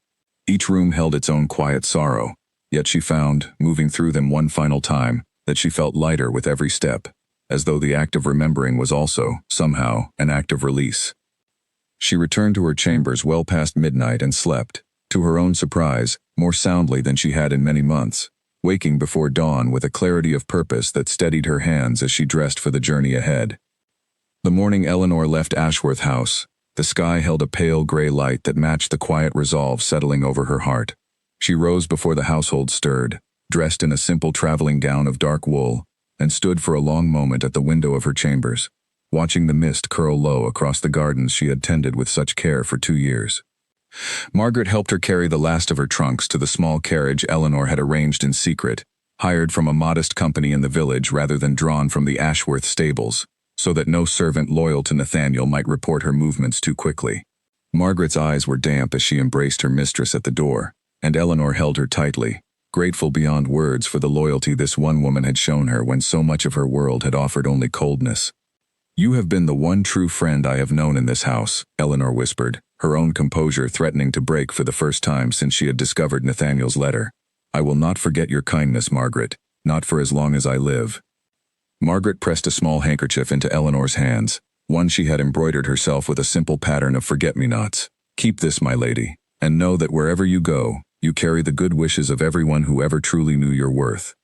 Each room held its own quiet sorrow, yet she found, moving through them one final time, that she felt lighter with every step, as though the act of remembering was also, somehow, an act of release. She returned to her chambers well past midnight and slept, to her own surprise, more soundly than she had in many months, waking before dawn with a clarity of purpose that steadied her hands as she dressed for the journey ahead. The morning Eleanor left Ashworth House, the sky held a pale gray light that matched the quiet resolve settling over her heart. She rose before the household stirred, dressed in a simple traveling gown of dark wool, and stood for a long moment at the window of her chambers, watching the mist curl low across the gardens she had tended with such care for 2 years. Margaret helped her carry the last of her trunks to the small carriage Eleanor had arranged in secret, hired from a modest company in the village rather than drawn from the Ashworth stables, so that no servant loyal to Nathaniel might report her movements too quickly. Margaret's eyes were damp as she embraced her mistress at the door, and Eleanor held her tightly, grateful beyond words for the loyalty this one woman had shown her when so much of her world had offered only coldness. "You have been the one true friend I have known in this house," Eleanor whispered, her own composure threatening to break for the first time since she had discovered Nathaniel's letter. "I will not forget your kindness, Margaret, not for as long as I live." Margaret pressed a small handkerchief into Eleanor's hands, one she had embroidered herself with a simple pattern of forget-me-nots. "Keep this, my lady, and know that wherever you go, you carry the good wishes of everyone who ever truly knew your worth."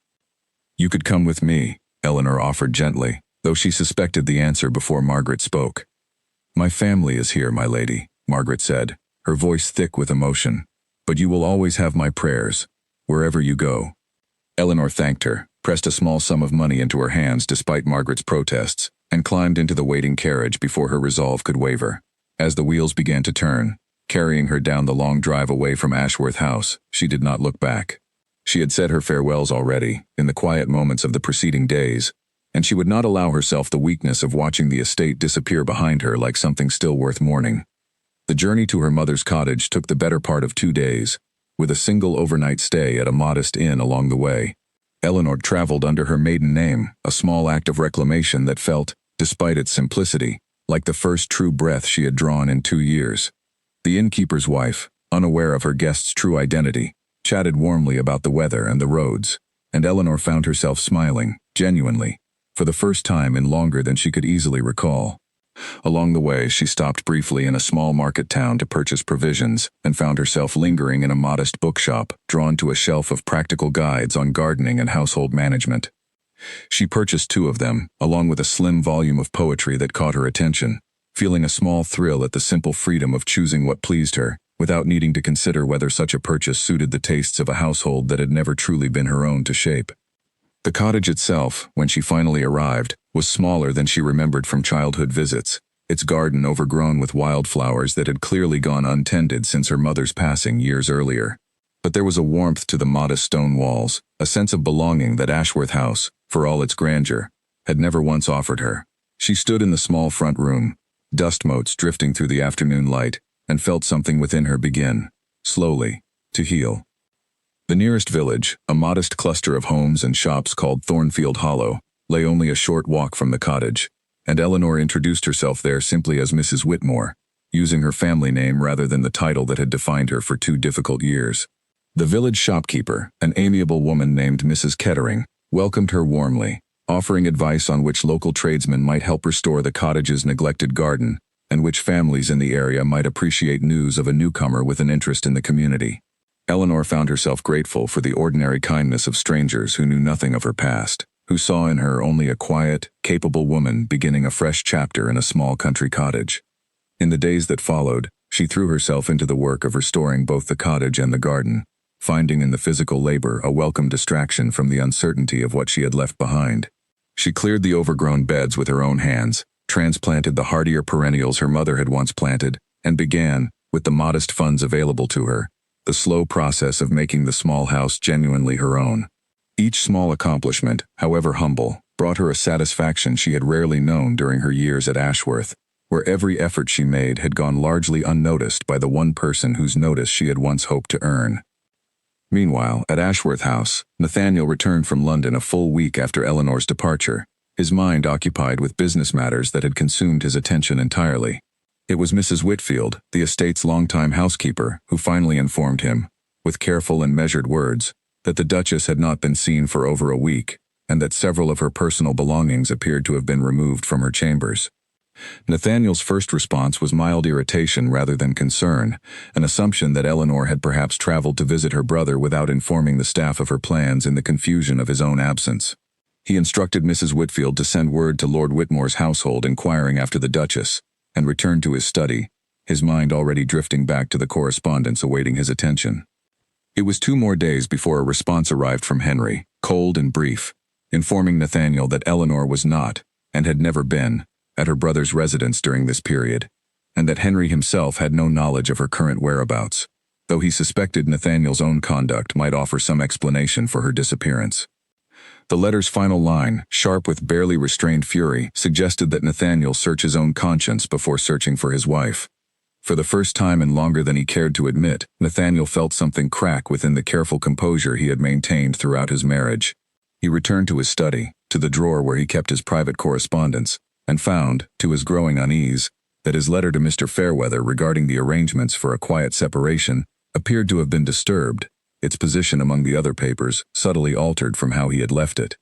"You could come with me," Eleanor offered gently, though she suspected the answer before Margaret spoke. "My family is here, my lady," Margaret said, her voice thick with emotion. "But you will always have my prayers, wherever you go." Eleanor thanked her, pressed a small sum of money into her hands despite Margaret's protests, and climbed into the waiting carriage before her resolve could waver. As the wheels began to turn, carrying her down the long drive away from Ashworth House, she did not look back. She had said her farewells already, in the quiet moments of the preceding days, and she would not allow herself the weakness of watching the estate disappear behind her like something still worth mourning. The journey to her mother's cottage took the better part of 2 days, with a single overnight stay at a modest inn along the way. Eleanor traveled under her maiden name, a small act of reclamation that felt, despite its simplicity, like the first true breath she had drawn in 2 years. The innkeeper's wife, unaware of her guest's true identity, chatted warmly about the weather and the roads, and Eleanor found herself smiling, genuinely, for the first time in longer than she could easily recall. Along the way, she stopped briefly in a small market town to purchase provisions and found herself lingering in a modest bookshop, drawn to a shelf of practical guides on gardening and household management. She purchased 2 of them, along with a slim volume of poetry that caught her attention, feeling a small thrill at the simple freedom of choosing what pleased her, without needing to consider whether such a purchase suited the tastes of a household that had never truly been her own to shape. The cottage itself, when she finally arrived, was smaller than she remembered from childhood visits, its garden overgrown with wildflowers that had clearly gone untended since her mother's passing years earlier. But there was a warmth to the modest stone walls, a sense of belonging that Ashworth House, for all its grandeur, had never once offered her. She stood in the small front room, dust motes drifting through the afternoon light, and felt something within her begin, slowly, to heal. The nearest village, a modest cluster of homes and shops called Thornfield Hollow, lay only a short walk from the cottage, and Eleanor introduced herself there simply as Mrs. Whitmore, using her family name rather than the title that had defined her for 2 difficult years. The village shopkeeper, an amiable woman named Mrs. Kettering, welcomed her warmly, offering advice on which local tradesmen might help restore the cottage's neglected garden, and which families in the area might appreciate news of a newcomer with an interest in the community. Eleanor found herself grateful for the ordinary kindness of strangers who knew nothing of her past, who saw in her only a quiet, capable woman beginning a fresh chapter in a small country cottage. In the days that followed, she threw herself into the work of restoring both the cottage and the garden, finding in the physical labor a welcome distraction from the uncertainty of what she had left behind. She cleared the overgrown beds with her own hands, transplanted the hardier perennials her mother had once planted, and began, with the modest funds available to her, the slow process of making the small house genuinely her own. Each small accomplishment, however humble, brought her a satisfaction she had rarely known during her years at Ashworth, where every effort she made had gone largely unnoticed by the one person whose notice she had once hoped to earn. Meanwhile, at Ashworth House, Nathaniel returned from London a full week after Eleanor's departure, his mind occupied with business matters that had consumed his attention entirely. It was Mrs. Whitfield, the estate's longtime housekeeper, who finally informed him, with careful and measured words, that the Duchess had not been seen for over a week, and that several of her personal belongings appeared to have been removed from her chambers. Nathaniel's first response was mild irritation rather than concern, an assumption that Eleanor had perhaps traveled to visit her brother without informing the staff of her plans in the confusion of his own absence. He instructed Mrs. Whitfield to send word to Lord Whitmore's household inquiring after the Duchess, and returned to his study, his mind already drifting back to the correspondence awaiting his attention. It was 2 more days before a response arrived from Henry, cold and brief, informing Nathaniel that Eleanor was not, and had never been, at her brother's residence during this period, and that Henry himself had no knowledge of her current whereabouts, though he suspected Nathaniel's own conduct might offer some explanation for her disappearance. The letter's final line, sharp with barely restrained fury, suggested that Nathaniel search his own conscience before searching for his wife. For the first time in longer than he cared to admit, Nathaniel felt something crack within the careful composure he had maintained throughout his marriage. He returned to his study, to the drawer where he kept his private correspondence, and found, to his growing unease, that his letter to Mr. Fairweather regarding the arrangements for a quiet separation appeared to have been disturbed, its position among the other papers subtly altered from how he had left it.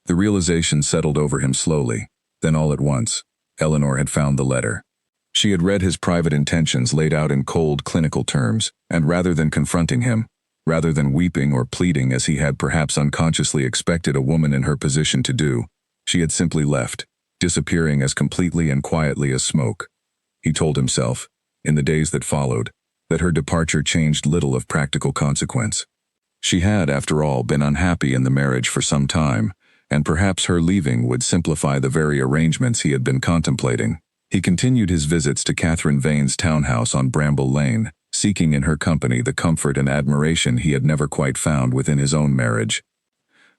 The realization settled over him slowly. Then all at once, Eleanor had found the letter. She had read his private intentions laid out in cold, clinical terms, and rather than confronting him, rather than weeping or pleading as he had perhaps unconsciously expected a woman in her position to do, she had simply left, disappearing as completely and quietly as smoke. He told himself, in the days that followed, that her departure changed little of practical consequence. She had, after all, been unhappy in the marriage for some time, and perhaps her leaving would simplify the very arrangements he had been contemplating. He continued his visits to Catherine Vane's townhouse on Bramble Lane, seeking in her company the comfort and admiration he had never quite found within his own marriage.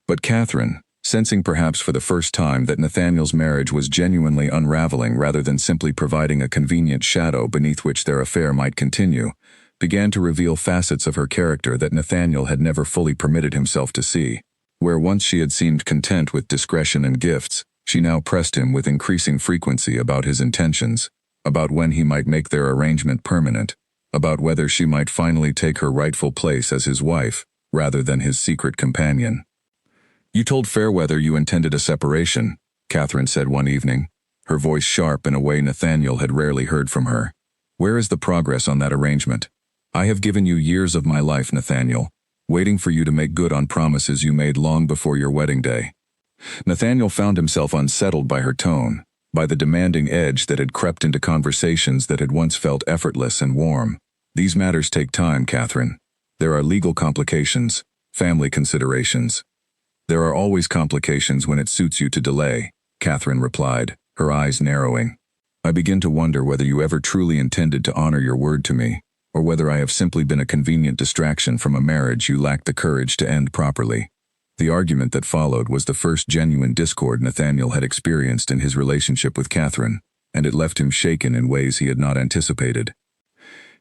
But Catherine, sensing perhaps for the first time that Nathaniel's marriage was genuinely unraveling rather than simply providing a convenient shadow beneath which their affair might continue, began to reveal facets of her character that Nathaniel had never fully permitted himself to see. Where once she had seemed content with discretion and gifts, she now pressed him with increasing frequency about his intentions, about when he might make their arrangement permanent, about whether she might finally take her rightful place as his wife, rather than his secret companion. "You told Fairweather you intended a separation," Catherine said one evening, her voice sharp in a way Nathaniel had rarely heard from her. "Where is the progress on that arrangement? I have given you years of my life, Nathaniel, waiting for you to make good on promises you made long before your wedding day." Nathaniel found himself unsettled by her tone, by the demanding edge that had crept into conversations that had once felt effortless and warm. "These matters take time, Catherine. There are legal complications, family considerations." "There are always complications when it suits you to delay," Catherine replied, her eyes narrowing. "I begin to wonder whether you ever truly intended to honor your word to me, or whether I have simply been a convenient distraction from a marriage you lacked the courage to end properly." The argument that followed was the first genuine discord Nathaniel had experienced in his relationship with Catherine, and it left him shaken in ways he had not anticipated.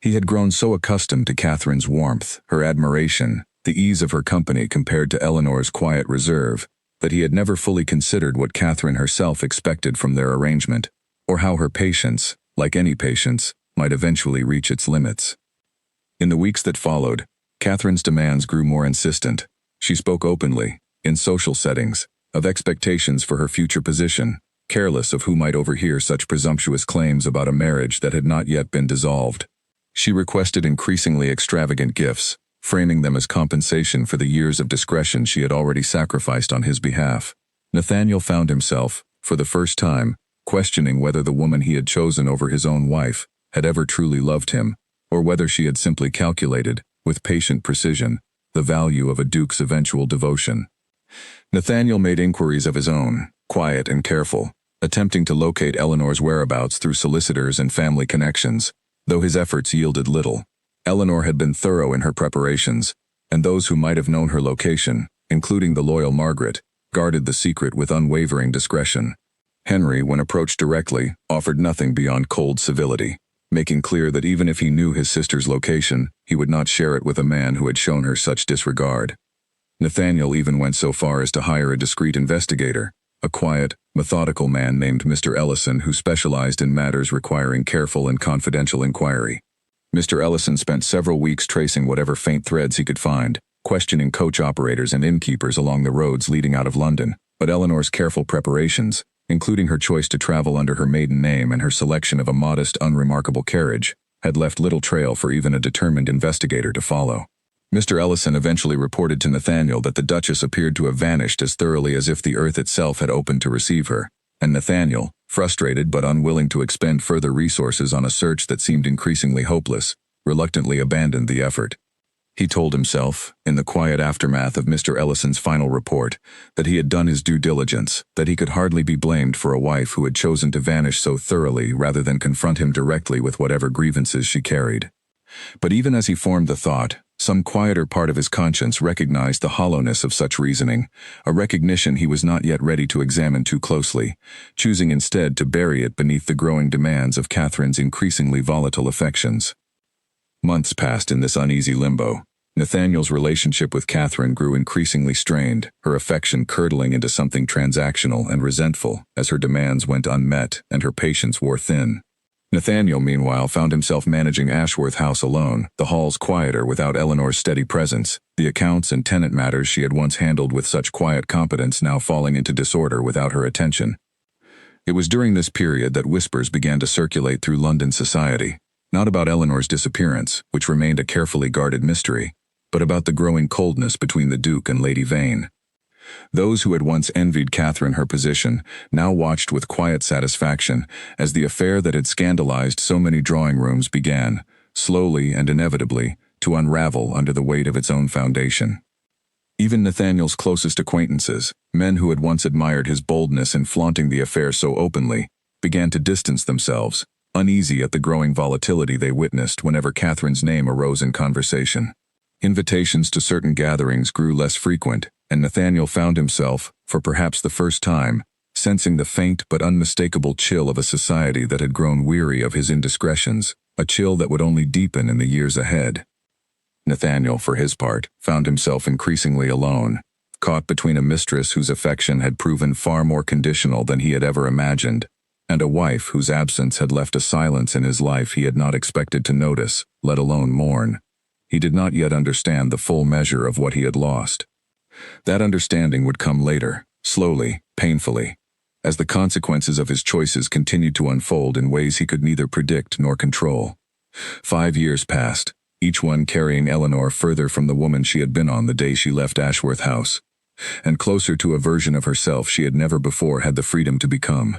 He had grown so accustomed to Catherine's warmth, her admiration, the ease of her company compared to Eleanor's quiet reserve, that he had never fully considered what Catherine herself expected from their arrangement, or how her patience, like any patience, might eventually reach its limits. In the weeks that followed, Catherine's demands grew more insistent. She spoke openly, in social settings, of expectations for her future position, careless of who might overhear such presumptuous claims about a marriage that had not yet been dissolved. She requested increasingly extravagant gifts, framing them as compensation for the years of discretion she had already sacrificed on his behalf. Nathaniel found himself, for the first time, questioning whether the woman he had chosen over his own wife had ever truly loved him, or whether she had simply calculated, with patient precision, the value of a duke's eventual devotion. Nathaniel made inquiries of his own, quiet and careful, attempting to locate Eleanor's whereabouts through solicitors and family connections, though his efforts yielded little. Eleanor had been thorough in her preparations, and those who might have known her location, including the loyal Margaret, guarded the secret with unwavering discretion. Henry, when approached directly, offered nothing beyond cold civility, making clear that even if he knew his sister's location, he would not share it with a man who had shown her such disregard. Nathaniel even went so far as to hire a discreet investigator, a quiet, methodical man named Mr. Ellison who specialized in matters requiring careful and confidential inquiry. Mr. Ellison spent several weeks tracing whatever faint threads he could find, questioning coach operators and innkeepers along the roads leading out of London, but Eleanor's careful preparations, including her choice to travel under her maiden name and her selection of a modest, unremarkable carriage, had left little trail for even a determined investigator to follow. Mr. Ellison eventually reported to Nathaniel that the Duchess appeared to have vanished as thoroughly as if the earth itself had opened to receive her, and Nathaniel, frustrated but unwilling to expend further resources on a search that seemed increasingly hopeless, reluctantly abandoned the effort. He told himself, in the quiet aftermath of Mr. Ellison's final report, that he had done his due diligence, that he could hardly be blamed for a wife who had chosen to vanish so thoroughly rather than confront him directly with whatever grievances she carried. But even as he formed the thought, some quieter part of his conscience recognized the hollowness of such reasoning, a recognition he was not yet ready to examine too closely, choosing instead to bury it beneath the growing demands of Catherine's increasingly volatile affections. Months passed in this uneasy limbo. Nathaniel's relationship with Catherine grew increasingly strained, her affection curdling into something transactional and resentful as her demands went unmet and her patience wore thin. Nathaniel, meanwhile, found himself managing Ashworth House alone, the halls quieter without Eleanor's steady presence, the accounts and tenant matters she had once handled with such quiet competence now falling into disorder without her attention. It was during this period that whispers began to circulate through London society, not about Eleanor's disappearance, which remained a carefully guarded mystery, but about the growing coldness between the Duke and Lady Vane. Those who had once envied Catherine her position now watched with quiet satisfaction as the affair that had scandalized so many drawing rooms began, slowly and inevitably, to unravel under the weight of its own foundation. Even Nathaniel's closest acquaintances, men who had once admired his boldness in flaunting the affair so openly, began to distance themselves, uneasy at the growing volatility they witnessed whenever Catherine's name arose in conversation. Invitations to certain gatherings grew less frequent, and Nathaniel found himself, for perhaps the first time, sensing the faint but unmistakable chill of a society that had grown weary of his indiscretions, a chill that would only deepen in the years ahead. Nathaniel, for his part, found himself increasingly alone, caught between a mistress whose affection had proven far more conditional than he had ever imagined, and a wife whose absence had left a silence in his life he had not expected to notice, let alone mourn. He did not yet understand the full measure of what he had lost. That understanding would come later, slowly, painfully, as the consequences of his choices continued to unfold in ways he could neither predict nor control. 5 years passed, each one carrying Eleanor further from the woman she had been on the day she left Ashworth House, and closer to a version of herself she had never before had the freedom to become.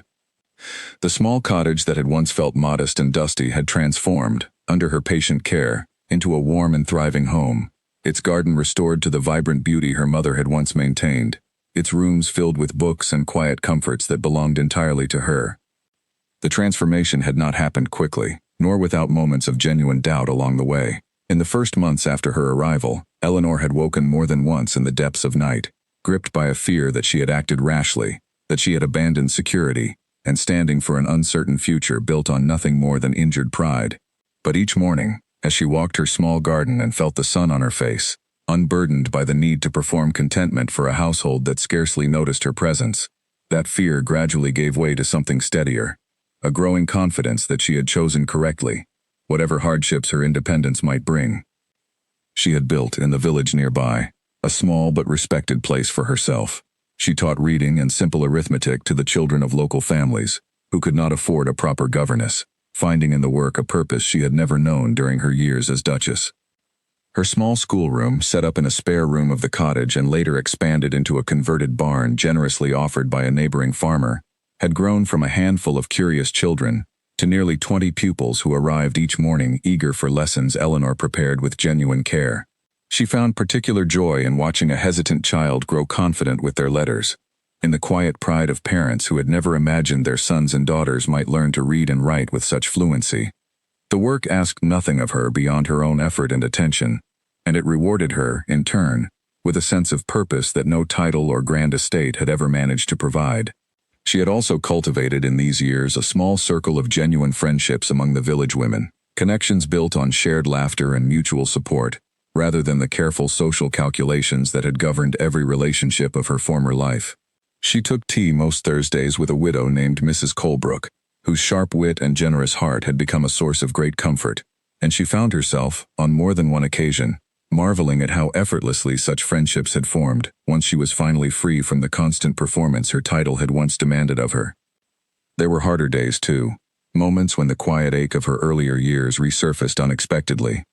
The small cottage that had once felt modest and dusty had transformed, under her patient care, into a warm and thriving home, its garden restored to the vibrant beauty her mother had once maintained, its rooms filled with books and quiet comforts that belonged entirely to her. The transformation had not happened quickly, nor without moments of genuine doubt along the way. In the first months after her arrival, Eleanor had woken more than once in the depths of night, gripped by a fear that she had acted rashly, that she had abandoned security, and standing for an uncertain future built on nothing more than injured pride. But each morning, as she walked her small garden and felt the sun on her face, unburdened by the need to perform contentment for a household that scarcely noticed her presence, that fear gradually gave way to something steadier, a growing confidence that she had chosen correctly, whatever hardships her independence might bring. She had built, in the village nearby, a small but respected place for herself. She taught reading and simple arithmetic to the children of local families, who could not afford a proper governess, finding in the work a purpose she had never known during her years as Duchess. Her small schoolroom, set up in a spare room of the cottage and later expanded into a converted barn generously offered by a neighboring farmer, had grown from a handful of curious children to nearly 20 pupils who arrived each morning eager for lessons Eleanor prepared with genuine care. She found particular joy in watching a hesitant child grow confident with their letters, in the quiet pride of parents who had never imagined their sons and daughters might learn to read and write with such fluency. The work asked nothing of her beyond her own effort and attention, and it rewarded her, in turn, with a sense of purpose that no title or grand estate had ever managed to provide. She had also cultivated in these years a small circle of genuine friendships among the village women, connections built on shared laughter and mutual support, rather than the careful social calculations that had governed every relationship of her former life. She took tea most Thursdays with a widow named Mrs. Colebrook, whose sharp wit and generous heart had become a source of great comfort, and she found herself, on more than one occasion, marveling at how effortlessly such friendships had formed once she was finally free from the constant performance her title had once demanded of her. There were harder days, too, moments when the quiet ache of her earlier years resurfaced unexpectedly.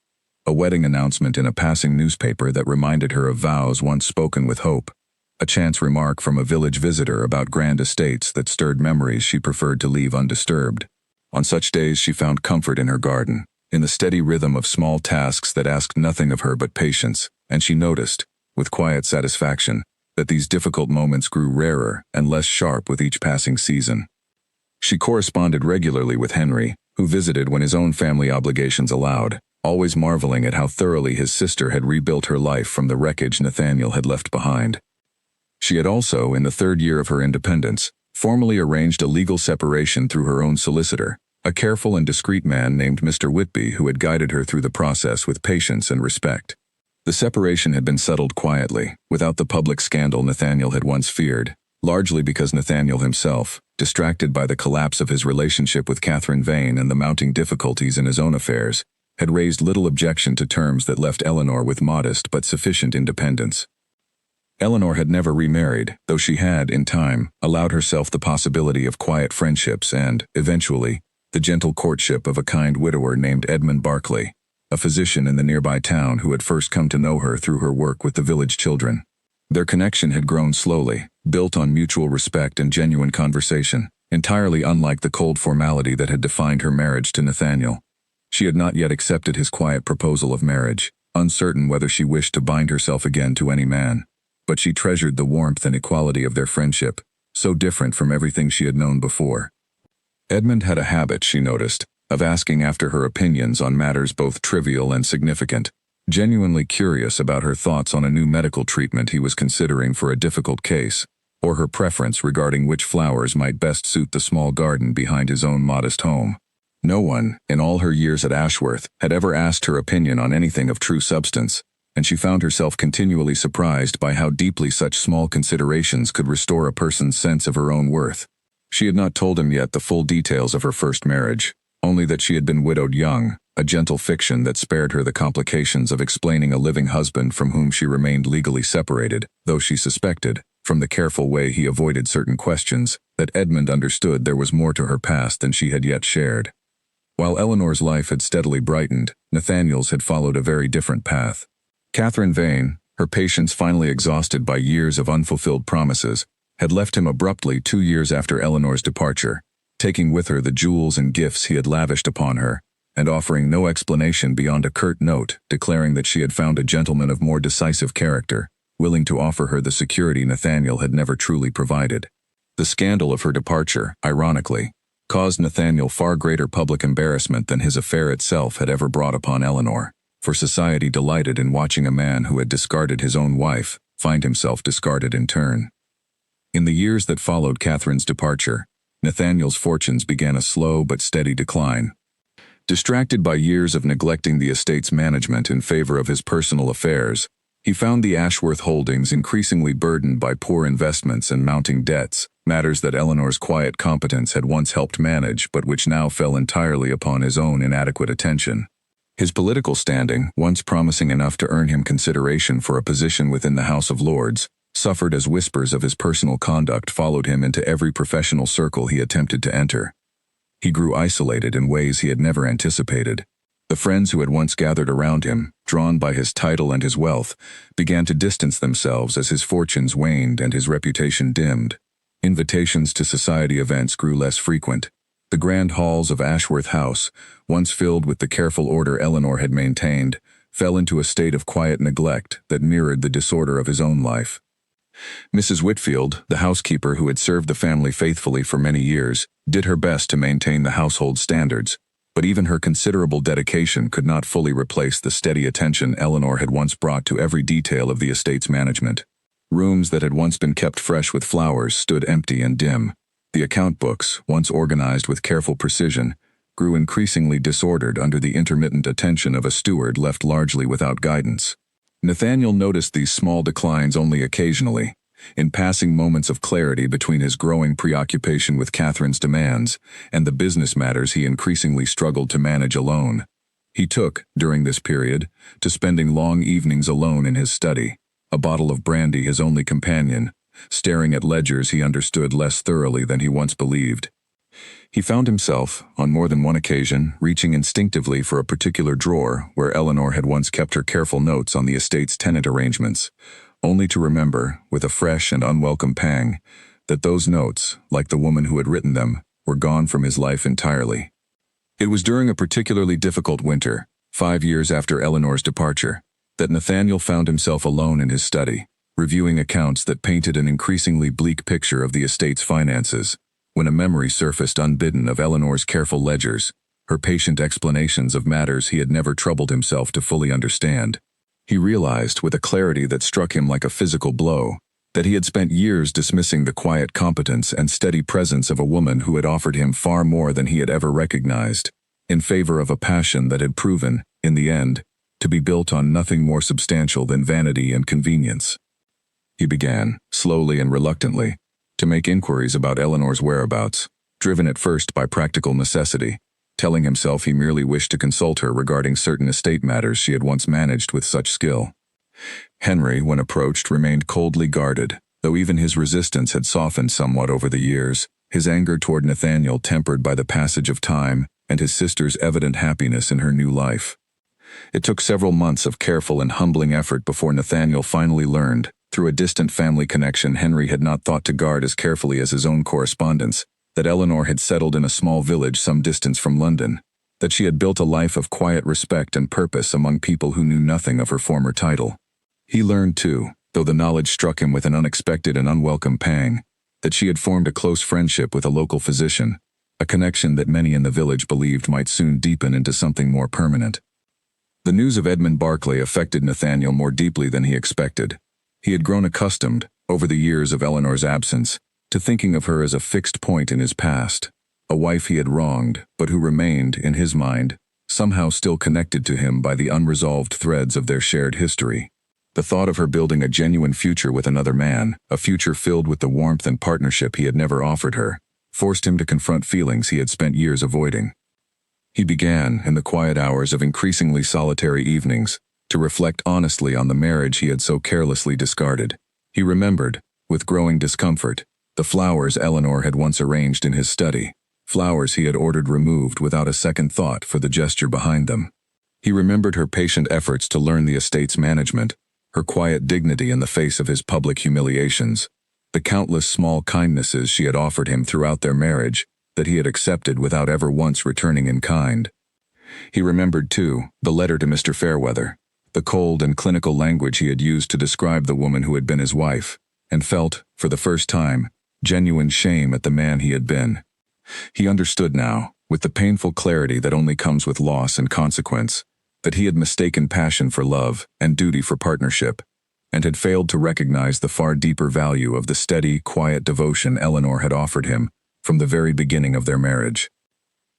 A wedding announcement in a passing newspaper that reminded her of vows once spoken with hope, a chance remark from a village visitor about grand estates that stirred memories she preferred to leave undisturbed. On such days she found comfort in her garden, in the steady rhythm of small tasks that asked nothing of her but patience, and she noticed, with quiet satisfaction, that these difficult moments grew rarer and less sharp with each passing season. She corresponded regularly with Henry, who visited when his own family obligations allowed, always marveling at how thoroughly his sister had rebuilt her life from the wreckage Nathaniel had left behind. She had also, in the 3rd year of her independence, formally arranged a legal separation through her own solicitor, a careful and discreet man named Mr. Whitby who had guided her through the process with patience and respect. The separation had been settled quietly, without the public scandal Nathaniel had once feared, largely because Nathaniel himself, distracted by the collapse of his relationship with Catherine Vane and the mounting difficulties in his own affairs, had raised little objection to terms that left Eleanor with modest but sufficient independence. Eleanor had never remarried, though she had, in time, allowed herself the possibility of quiet friendships and, eventually, the gentle courtship of a kind widower named Edmund Barclay, a physician in the nearby town who had first come to know her through her work with the village children. Their connection had grown slowly, built on mutual respect and genuine conversation, entirely unlike the cold formality that had defined her marriage to Nathaniel. She had not yet accepted his quiet proposal of marriage, uncertain whether she wished to bind herself again to any man. But she treasured the warmth and equality of their friendship, so different from everything she had known before. Edmund had a habit, she noticed, of asking after her opinions on matters both trivial and significant, genuinely curious about her thoughts on a new medical treatment he was considering for a difficult case, or her preference regarding which flowers might best suit the small garden behind his own modest home. No one, in all her years at Ashworth, had ever asked her opinion on anything of true substance, and she found herself continually surprised by how deeply such small considerations could restore a person's sense of her own worth. She had not told him yet the full details of her first marriage, only that she had been widowed young, a gentle fiction that spared her the complications of explaining a living husband from whom she remained legally separated, though she suspected, from the careful way he avoided certain questions, that Edmund understood there was more to her past than she had yet shared. While Eleanor's life had steadily brightened, Nathaniel's had followed a very different path. Catherine Vane, her patience finally exhausted by years of unfulfilled promises, had left him abruptly 2 years after Eleanor's departure, taking with her the jewels and gifts he had lavished upon her, and offering no explanation beyond a curt note declaring that she had found a gentleman of more decisive character, willing to offer her the security Nathaniel had never truly provided. The scandal of her departure, ironically, caused Nathaniel far greater public embarrassment than his affair itself had ever brought upon Eleanor, for society delighted in watching a man who had discarded his own wife find himself discarded in turn. In the years that followed Catherine's departure, Nathaniel's fortunes began a slow but steady decline. Distracted by years of neglecting the estate's management in favor of his personal affairs, he found the Ashworth holdings increasingly burdened by poor investments and mounting debts, matters that Eleanor's quiet competence had once helped manage but which now fell entirely upon his own inadequate attention. His political standing, once promising enough to earn him consideration for a position within the House of Lords, suffered as whispers of his personal conduct followed him into every professional circle he attempted to enter. He grew isolated in ways he had never anticipated. The friends who had once gathered around him, drawn by his title and his wealth, began to distance themselves as his fortunes waned and his reputation dimmed. Invitations to society events grew less frequent. The grand halls of Ashworth House, once filled with the careful order Eleanor had maintained, fell into a state of quiet neglect that mirrored the disorder of his own life. Mrs. Whitfield, the housekeeper who had served the family faithfully for many years, did her best to maintain the household standards, but even her considerable dedication could not fully replace the steady attention Eleanor had once brought to every detail of the estate's management. Rooms that had once been kept fresh with flowers stood empty and dim. The account books, once organized with careful precision, grew increasingly disordered under the intermittent attention of a steward left largely without guidance. Nathaniel noticed these small declines only occasionally, in passing moments of clarity between his growing preoccupation with Catherine's demands and the business matters he increasingly struggled to manage alone. He took, during this period, to spending long evenings alone in his study, a bottle of brandy his only companion, staring at ledgers he understood less thoroughly than he once believed. He found himself, on more than one occasion, reaching instinctively for a particular drawer where Eleanor had once kept her careful notes on the estate's tenant arrangements, only to remember, with a fresh and unwelcome pang, that those notes, like the woman who had written them, were gone from his life entirely. It was during a particularly difficult winter, 5 years after Eleanor's departure, that Nathaniel found himself alone in his study, reviewing accounts that painted an increasingly bleak picture of the estate's finances, when a memory surfaced unbidden of Eleanor's careful ledgers, her patient explanations of matters he had never troubled himself to fully understand. He realized, with a clarity that struck him like a physical blow, that he had spent years dismissing the quiet competence and steady presence of a woman who had offered him far more than he had ever recognized, in favor of a passion that had proven, in the end, to be built on nothing more substantial than vanity and convenience. He began, slowly and reluctantly, to make inquiries about Eleanor's whereabouts, driven at first by practical necessity, telling himself he merely wished to consult her regarding certain estate matters she had once managed with such skill. Henry, when approached, remained coldly guarded, though even his resistance had softened somewhat over the years, his anger toward Nathaniel tempered by the passage of time and his sister's evident happiness in her new life. It took several months of careful and humbling effort before Nathaniel finally learned, through a distant family connection Henry had not thought to guard as carefully as his own correspondence, that Eleanor had settled in a small village some distance from London, that she had built a life of quiet respect and purpose among people who knew nothing of her former title. He learned, too, though the knowledge struck him with an unexpected and unwelcome pang, that she had formed a close friendship with a local physician, a connection that many in the village believed might soon deepen into something more permanent. The news of Edmund Barclay affected Nathaniel more deeply than he expected. He had grown accustomed, over the years of Eleanor's absence, to thinking of her as a fixed point in his past, a wife he had wronged, but who remained, in his mind, somehow still connected to him by the unresolved threads of their shared history. The thought of her building a genuine future with another man, a future filled with the warmth and partnership he had never offered her, forced him to confront feelings he had spent years avoiding. He began, in the quiet hours of increasingly solitary evenings, to reflect honestly on the marriage he had so carelessly discarded. He remembered, with growing discomfort, the flowers Eleanor had once arranged in his study, flowers he had ordered removed without a second thought for the gesture behind them. He remembered her patient efforts to learn the estate's management, her quiet dignity in the face of his public humiliations, the countless small kindnesses she had offered him throughout their marriage that he had accepted without ever once returning in kind. He remembered, too, the letter to Mr. Fairweather, the cold and clinical language he had used to describe the woman who had been his wife, and felt, for the first time, genuine shame at the man he had been. He understood now, with the painful clarity that only comes with loss and consequence, that he had mistaken passion for love and duty for partnership, and had failed to recognize the far deeper value of the steady, quiet devotion Eleanor had offered him from the very beginning of their marriage.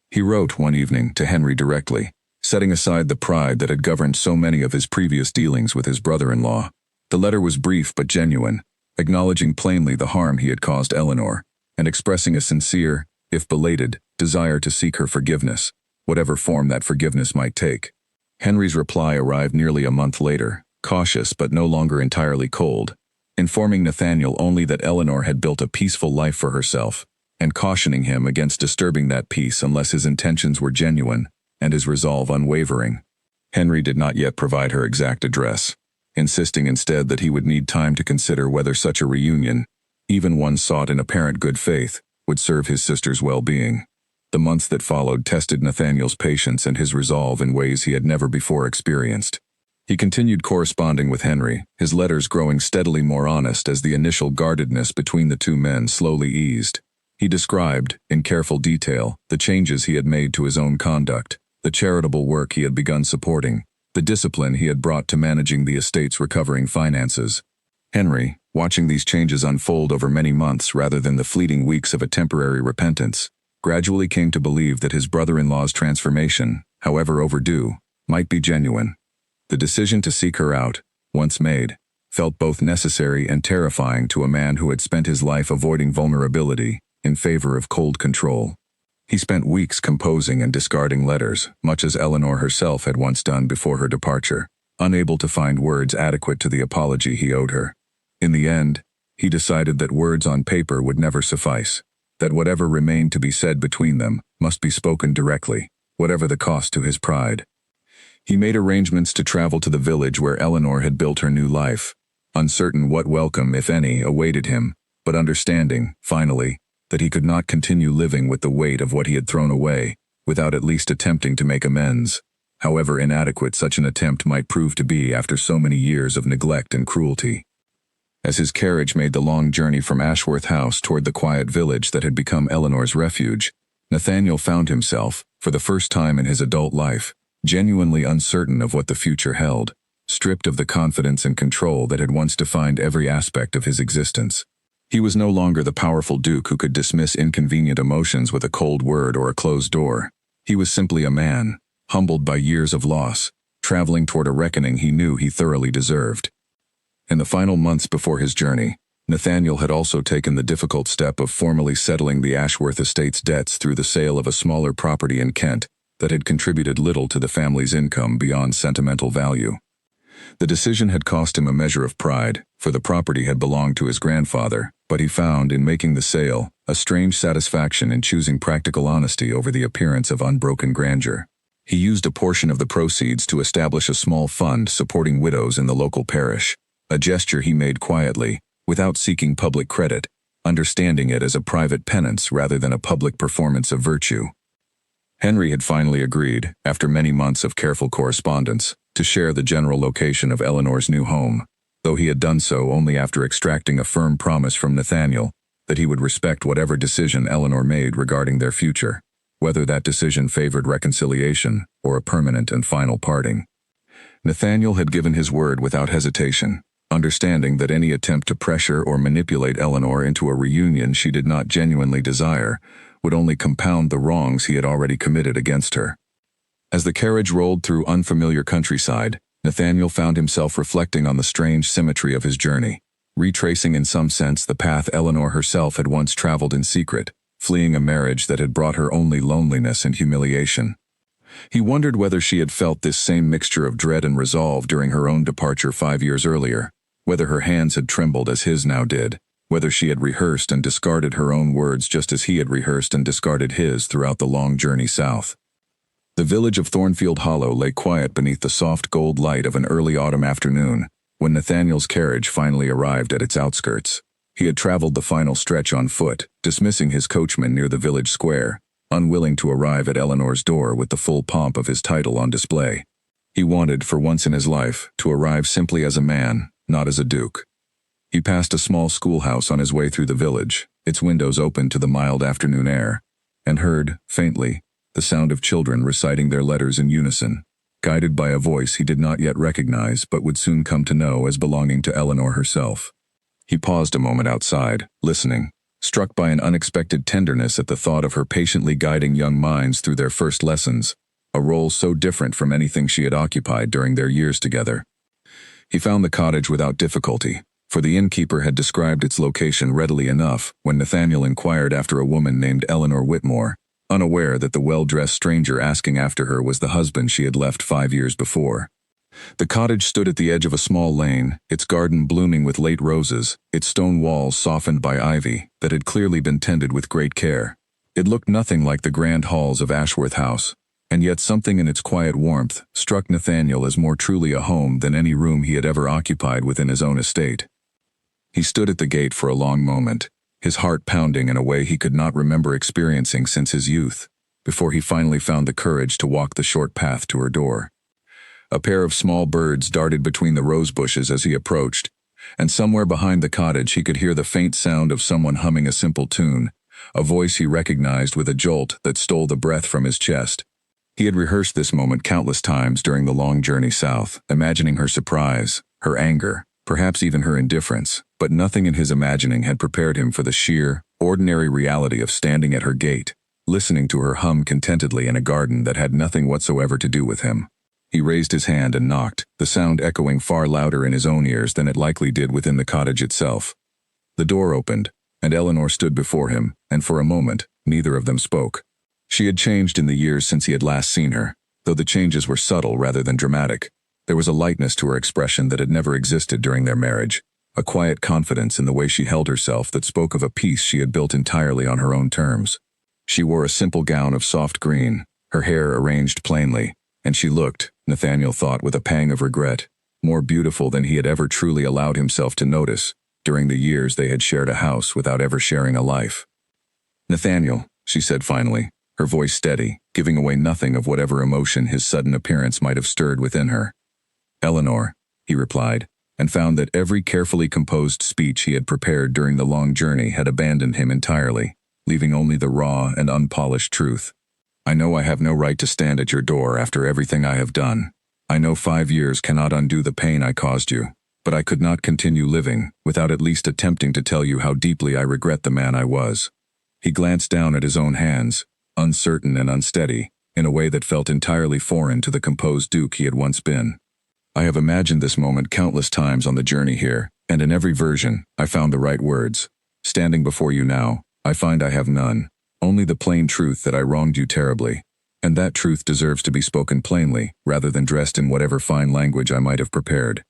He wrote one evening to Henry directly, setting aside the pride that had governed so many of his previous dealings with his brother-in-law. The letter was brief but genuine, acknowledging plainly the harm he had caused Eleanor, and expressing a sincere, if belated, desire to seek her forgiveness, whatever form that forgiveness might take. Henry's reply arrived nearly a month later, cautious but no longer entirely cold, informing Nathaniel only that Eleanor had built a peaceful life for herself, and cautioning him against disturbing that peace unless his intentions were genuine and his resolve unwavering. Henry did not yet provide her exact address, insisting instead that he would need time to consider whether such a reunion, even one sought in apparent good faith, would serve his sister's well-being. The months that followed tested Nathaniel's patience and his resolve in ways he had never before experienced. He continued corresponding with Henry, his letters growing steadily more honest as the initial guardedness between the two men slowly eased. He described, in careful detail, the changes he had made to his own conduct, the charitable work he had begun supporting, the discipline he had brought to managing the estate's recovering finances. Henry, watching these changes unfold over many months rather than the fleeting weeks of a temporary repentance, gradually came to believe that his brother-in-law's transformation, however overdue, might be genuine. The decision to seek her out, once made, felt both necessary and terrifying to a man who had spent his life avoiding vulnerability in favor of cold control. He spent weeks composing and discarding letters, much as Eleanor herself had once done before her departure, unable to find words adequate to the apology he owed her. In the end, he decided that words on paper would never suffice, that whatever remained to be said between them must be spoken directly, whatever the cost to his pride. He made arrangements to travel to the village where Eleanor had built her new life, uncertain what welcome, if any, awaited him, but understanding, finally, that he could not continue living with the weight of what he had thrown away, without at least attempting to make amends, however inadequate such an attempt might prove to be after so many years of neglect and cruelty. As his carriage made the long journey from Ashworth House toward the quiet village that had become Eleanor's refuge, Nathaniel found himself, for the first time in his adult life, genuinely uncertain of what the future held, stripped of the confidence and control that had once defined every aspect of his existence. He was no longer the powerful duke who could dismiss inconvenient emotions with a cold word or a closed door. He was simply a man, humbled by years of loss, traveling toward a reckoning he knew he thoroughly deserved. In the final months before his journey, Nathaniel had also taken the difficult step of formally settling the Ashworth estate's debts through the sale of a smaller property in Kent that had contributed little to the family's income beyond sentimental value. The decision had cost him a measure of pride, for the property had belonged to his grandfather, but he found, in making the sale, a strange satisfaction in choosing practical honesty over the appearance of unbroken grandeur. He used a portion of the proceeds to establish a small fund supporting widows in the local parish, a gesture he made quietly, without seeking public credit, understanding it as a private penance rather than a public performance of virtue. Henry had finally agreed, after many months of careful correspondence, to share the general location of Eleanor's new home, though he had done so only after extracting a firm promise from Nathaniel that he would respect whatever decision Eleanor made regarding their future, whether that decision favored reconciliation or a permanent and final parting. Nathaniel had given his word without hesitation, understanding that any attempt to pressure or manipulate Eleanor into a reunion she did not genuinely desire would only compound the wrongs he had already committed against her. As the carriage rolled through unfamiliar countryside, Nathaniel found himself reflecting on the strange symmetry of his journey, retracing in some sense the path Eleanor herself had once traveled in secret, fleeing a marriage that had brought her only loneliness and humiliation. He wondered whether she had felt this same mixture of dread and resolve during her own departure 5 years earlier, whether her hands had trembled as his now did, whether she had rehearsed and discarded her own words just as he had rehearsed and discarded his throughout the long journey south. The village of Thornfield Hollow lay quiet beneath the soft gold light of an early autumn afternoon, when Nathaniel's carriage finally arrived at its outskirts. He had traveled the final stretch on foot, dismissing his coachman near the village square, unwilling to arrive at Eleanor's door with the full pomp of his title on display. He wanted, for once in his life, to arrive simply as a man, not as a duke. He passed a small schoolhouse on his way through the village, its windows open to the mild afternoon air, and heard, faintly, the sound of children reciting their letters in unison, guided by a voice he did not yet recognize but would soon come to know as belonging to Eleanor herself. He paused a moment outside, listening, struck by an unexpected tenderness at the thought of her patiently guiding young minds through their first lessons, a role so different from anything she had occupied during their years together. He found the cottage without difficulty, for the innkeeper had described its location readily enough when Nathaniel inquired after a woman named Eleanor Whitmore, unaware that the well-dressed stranger asking after her was the husband she had left 5 years before. The cottage stood at the edge of a small lane, its garden blooming with late roses, its stone walls softened by ivy that had clearly been tended with great care. It looked nothing like the grand halls of Ashworth House, and yet something in its quiet warmth struck Nathaniel as more truly a home than any room he had ever occupied within his own estate. He stood at the gate for a long moment, his heart pounding in a way he could not remember experiencing since his youth, before he finally found the courage to walk the short path to her door. A pair of small birds darted between the rose bushes as he approached, and somewhere behind the cottage he could hear the faint sound of someone humming a simple tune, a voice he recognized with a jolt that stole the breath from his chest. He had rehearsed this moment countless times during the long journey south, imagining her surprise, her anger, perhaps even her indifference, but nothing in his imagining had prepared him for the sheer, ordinary reality of standing at her gate, listening to her hum contentedly in a garden that had nothing whatsoever to do with him. He raised his hand and knocked, the sound echoing far louder in his own ears than it likely did within the cottage itself. The door opened, and Eleanor stood before him, and for a moment, neither of them spoke. She had changed in the years since he had last seen her, though the changes were subtle rather than dramatic. There was a lightness to her expression that had never existed during their marriage, a quiet confidence in the way she held herself that spoke of a peace she had built entirely on her own terms. She wore a simple gown of soft green, her hair arranged plainly, and she looked, Nathaniel thought with a pang of regret, more beautiful than he had ever truly allowed himself to notice during the years they had shared a house without ever sharing a life. "Nathaniel," she said finally, her voice steady, giving away nothing of whatever emotion his sudden appearance might have stirred within her. "Eleanor," he replied, and found that every carefully composed speech he had prepared during the long journey had abandoned him entirely, leaving only the raw and unpolished truth. "I know I have no right to stand at your door after everything I have done. I know 5 years cannot undo the pain I caused you, but I could not continue living without at least attempting to tell you how deeply I regret the man I was." He glanced down at his own hands, uncertain and unsteady, in a way that felt entirely foreign to the composed duke he had once been. "I have imagined this moment countless times on the journey here, and in every version, I found the right words. Standing before you now, I find I have none. Only the plain truth that I wronged you terribly, and that truth deserves to be spoken plainly, rather than dressed in whatever fine language I might have prepared."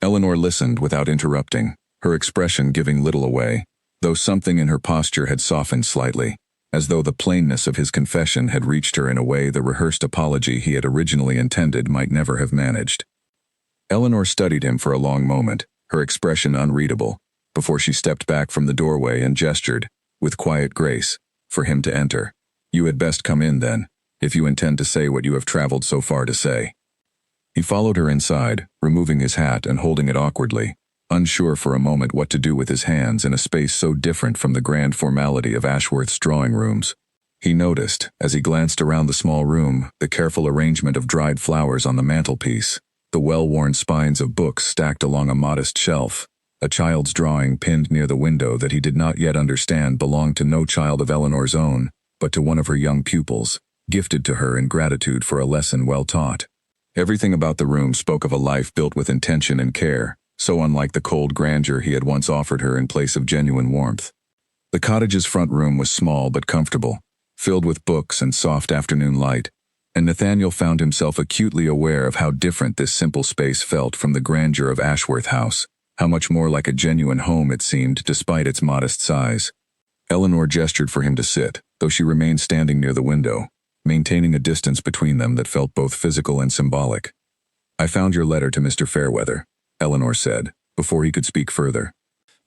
Eleanor listened without interrupting, her expression giving little away, though something in her posture had softened slightly, as though the plainness of his confession had reached her in a way the rehearsed apology he had originally intended might never have managed. Eleanor studied him for a long moment, her expression unreadable, before she stepped back from the doorway and gestured, with quiet grace, for him to enter. "You had best come in, then, if you intend to say what you have traveled so far to say." He followed her inside, removing his hat and holding it awkwardly, unsure for a moment what to do with his hands in a space so different from the grand formality of Ashworth's drawing rooms. He noticed, as he glanced around the small room, the careful arrangement of dried flowers on the mantelpiece, the well-worn spines of books stacked along a modest shelf, a child's drawing pinned near the window that he did not yet understand belonged to no child of Eleanor's own, but to one of her young pupils, gifted to her in gratitude for a lesson well taught. Everything about the room spoke of a life built with intention and care, so unlike the cold grandeur he had once offered her in place of genuine warmth. The cottage's front room was small but comfortable, filled with books and soft afternoon light, and Nathaniel found himself acutely aware of how different this simple space felt from the grandeur of Ashworth House, how much more like a genuine home it seemed despite its modest size. Eleanor gestured for him to sit, though she remained standing near the window, maintaining a distance between them that felt both physical and symbolic. "I found your letter to Mr. Fairweather," Eleanor said, before he could speak further.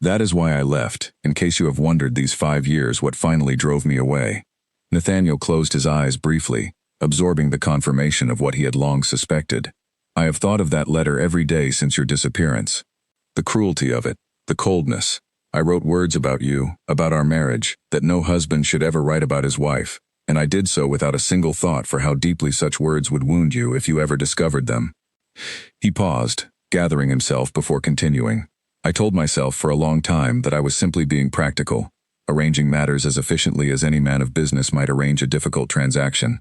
"That is why I left, in case you have wondered these 5 years what finally drove me away." Nathaniel closed his eyes briefly, absorbing the confirmation of what he had long suspected. "I have thought of that letter every day since your disappearance. The cruelty of it, the coldness. I wrote words about you, about our marriage, that no husband should ever write about his wife, and I did so without a single thought for how deeply such words would wound you if you ever discovered them." He paused, gathering himself before continuing. "I told myself for a long time that I was simply being practical, arranging matters as efficiently as any man of business might arrange a difficult transaction.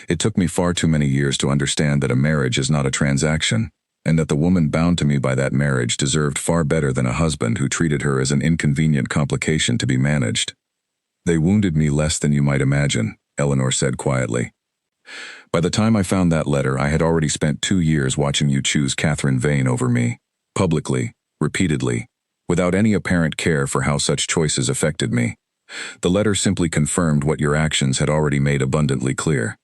It took me far too many years to understand that a marriage is not a transaction, and that the woman bound to me by that marriage deserved far better than a husband who treated her as an inconvenient complication to be managed." "They wounded me less than you might imagine," Eleanor said quietly. "By the time I found that letter, I had already spent 2 years watching you choose Catherine Vane over me, publicly, repeatedly, without any apparent care for how such choices affected me. The letter simply confirmed what your actions had already made abundantly clear."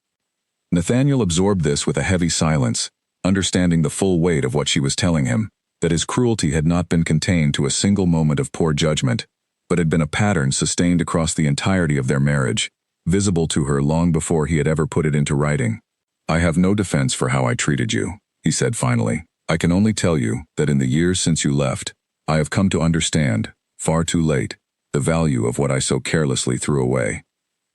Nathaniel absorbed this with a heavy silence, understanding the full weight of what she was telling him, that his cruelty had not been contained to a single moment of poor judgment, but had been a pattern sustained across the entirety of their marriage, visible to her long before he had ever put it into writing. "I have no defense for how I treated you," he said finally. "I can only tell you that in the years since you left, I have come to understand, far too late, the value of what I so carelessly threw away."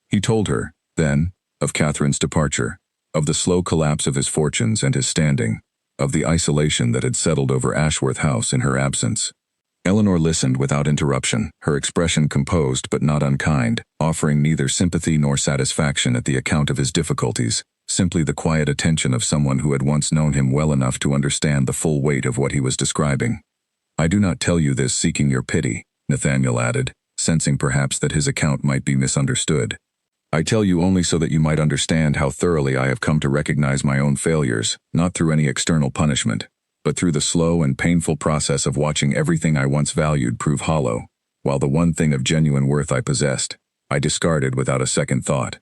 He told her, then, of Catherine's departure, of the slow collapse of his fortunes and his standing, of the isolation that had settled over Ashworth House in her absence. Eleanor listened without interruption, her expression composed but not unkind, offering neither sympathy nor satisfaction at the account of his difficulties, simply the quiet attention of someone who had once known him well enough to understand the full weight of what he was describing. "I do not tell you this seeking your pity," Nathaniel added, sensing perhaps that his account might be misunderstood. "I tell you only so that you might understand how thoroughly I have come to recognize my own failures, not through any external punishment, but through the slow and painful process of watching everything I once valued prove hollow, while the one thing of genuine worth I possessed, I discarded without a second thought."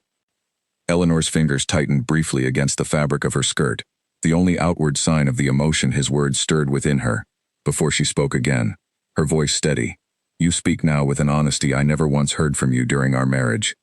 Eleanor's fingers tightened briefly against the fabric of her skirt, the only outward sign of the emotion his words stirred within her, before she spoke again, her voice steady. "You speak now with an honesty I never once heard from you during our marriage.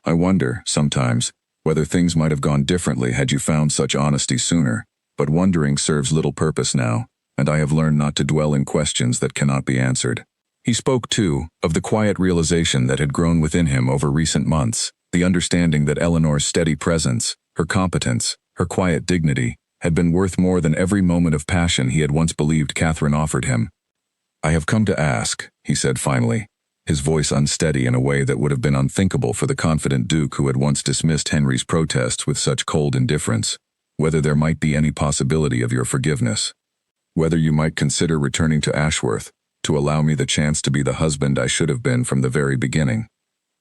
I wonder, sometimes, whether things might have gone differently had you found such honesty sooner, but wondering serves little purpose now, and I have learned not to dwell in questions that cannot be answered." He spoke, too, of the quiet realization that had grown within him over recent months, the understanding that Eleanor's steady presence, her competence, her quiet dignity, had been worth more than every moment of passion he had once believed Catherine offered him. "I have come to ask," he said finally, his voice unsteady in a way that would have been unthinkable for the confident Duke who had once dismissed Henry's protests with such cold indifference, "whether there might be any possibility of your forgiveness. Whether you might consider returning to Ashworth, to allow me the chance to be the husband I should have been from the very beginning."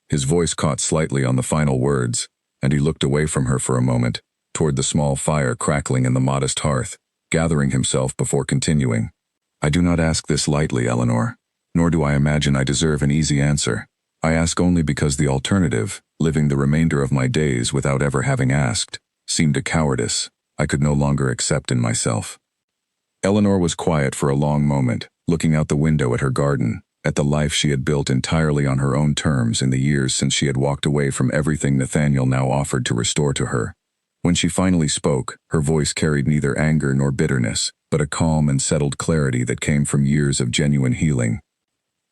His voice caught slightly on the final words, and he looked away from her for a moment, toward the small fire crackling in the modest hearth, gathering himself before continuing. "I do not ask this lightly, Eleanor, nor do I imagine I deserve an easy answer. I ask only because the alternative, living the remainder of my days without ever having asked, seemed a cowardice I could no longer accept in myself." Eleanor was quiet for a long moment, looking out the window at her garden, at the life she had built entirely on her own terms in the years since she had walked away from everything Nathaniel now offered to restore to her. When she finally spoke, her voice carried neither anger nor bitterness, but a calm and settled clarity that came from years of genuine healing.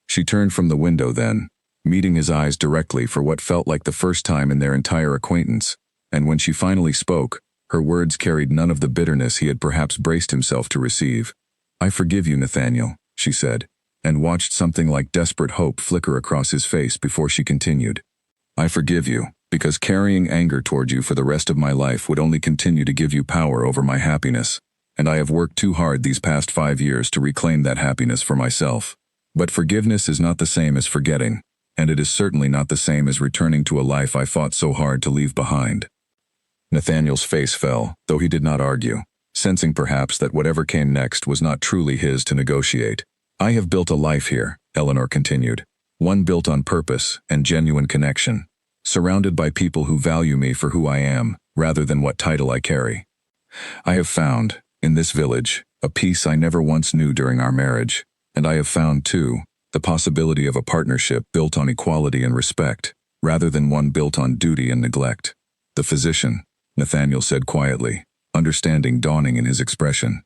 She turned from the window then, meeting his eyes directly for what felt like the first time in their entire acquaintance, and when she finally spoke, her words carried none of the bitterness he had perhaps braced himself to receive. "I forgive you, Nathaniel," she said, and watched something like desperate hope flicker across his face before she continued. "I forgive you, because carrying anger toward you for the rest of my life would only continue to give you power over my happiness, and I have worked too hard these past 5 years to reclaim that happiness for myself. But forgiveness is not the same as forgetting, and it is certainly not the same as returning to a life I fought so hard to leave behind." Nathaniel's face fell, though he did not argue, sensing perhaps that whatever came next was not truly his to negotiate. "I have built a life here," Eleanor continued, "one built on purpose and genuine connection, surrounded by people who value me for who I am, rather than what title I carry. I have found, in this village, a peace I never once knew during our marriage, and I have found, too, the possibility of a partnership built on equality and respect, rather than one built on duty and neglect." "The physician," Nathaniel said quietly, understanding dawning in his expression.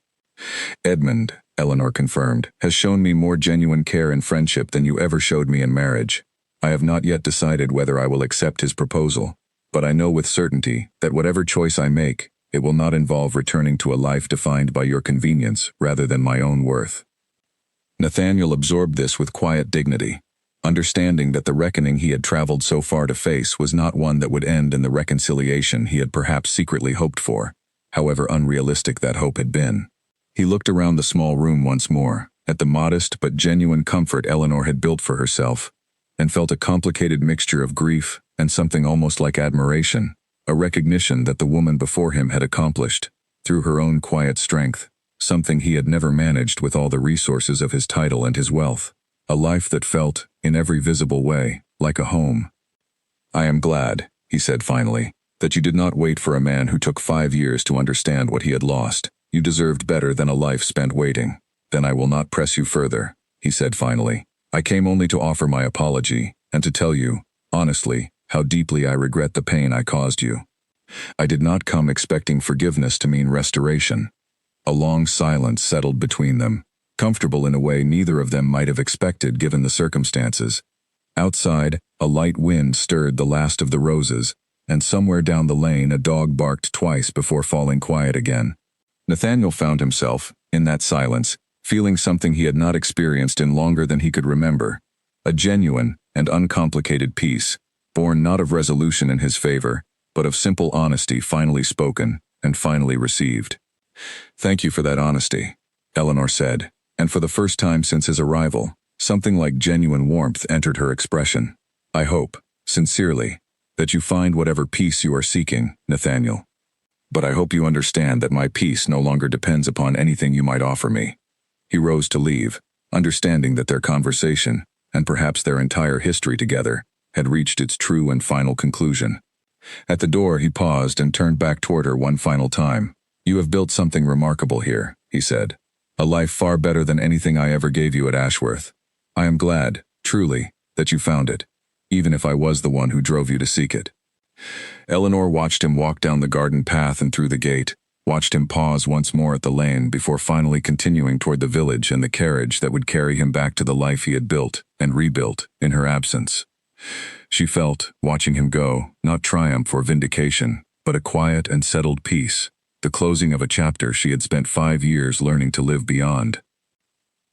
"Edmund," Eleanor confirmed, "has shown me more genuine care and friendship than you ever showed me in marriage. I have not yet decided whether I will accept his proposal, but I know with certainty that whatever choice I make, it will not involve returning to a life defined by your convenience rather than my own worth." Nathaniel absorbed this with quiet dignity, understanding that the reckoning he had traveled so far to face was not one that would end in the reconciliation he had perhaps secretly hoped for, however unrealistic that hope had been. He looked around the small room once more, at the modest but genuine comfort Eleanor had built for herself, and felt a complicated mixture of grief and something almost like admiration, a recognition that the woman before him had accomplished, through her own quiet strength, something he had never managed with all the resources of his title and his wealth, a life that felt, in every visible way, like a home. "I am glad," he said finally, "that you did not wait for a man who took 5 years to understand what he had lost. You deserved better than a life spent waiting." "Then I will not press you further," he said finally. "I came only to offer my apology, and to tell you, honestly, how deeply I regret the pain I caused you. I did not come expecting forgiveness to mean restoration." A long silence settled between them, comfortable in a way neither of them might have expected given the circumstances. Outside, a light wind stirred the last of the roses, and somewhere down the lane a dog barked twice before falling quiet again. Nathaniel found himself, in that silence, feeling something he had not experienced in longer than he could remember, a genuine and uncomplicated peace, born not of resolution in his favor, but of simple honesty finally spoken and finally received. "Thank you for that honesty," Eleanor said, and for the first time since his arrival, something like genuine warmth entered her expression. "I hope, sincerely, that you find whatever peace you are seeking, Nathaniel. But I hope you understand that my peace no longer depends upon anything you might offer me." He rose to leave, understanding that their conversation, and perhaps their entire history together, had reached its true and final conclusion. At the door he paused and turned back toward her one final time. "You have built something remarkable here," he said. "A life far better than anything I ever gave you at Ashworth. I am glad, truly, that you found it, even if I was the one who drove you to seek it." Eleanor watched him walk down the garden path and through the gate, watched him pause once more at the lane before finally continuing toward the village and the carriage that would carry him back to the life he had built and rebuilt in her absence. She felt, watching him go, not triumph or vindication, but a quiet and settled peace, the closing of a chapter she had spent 5 years learning to live beyond.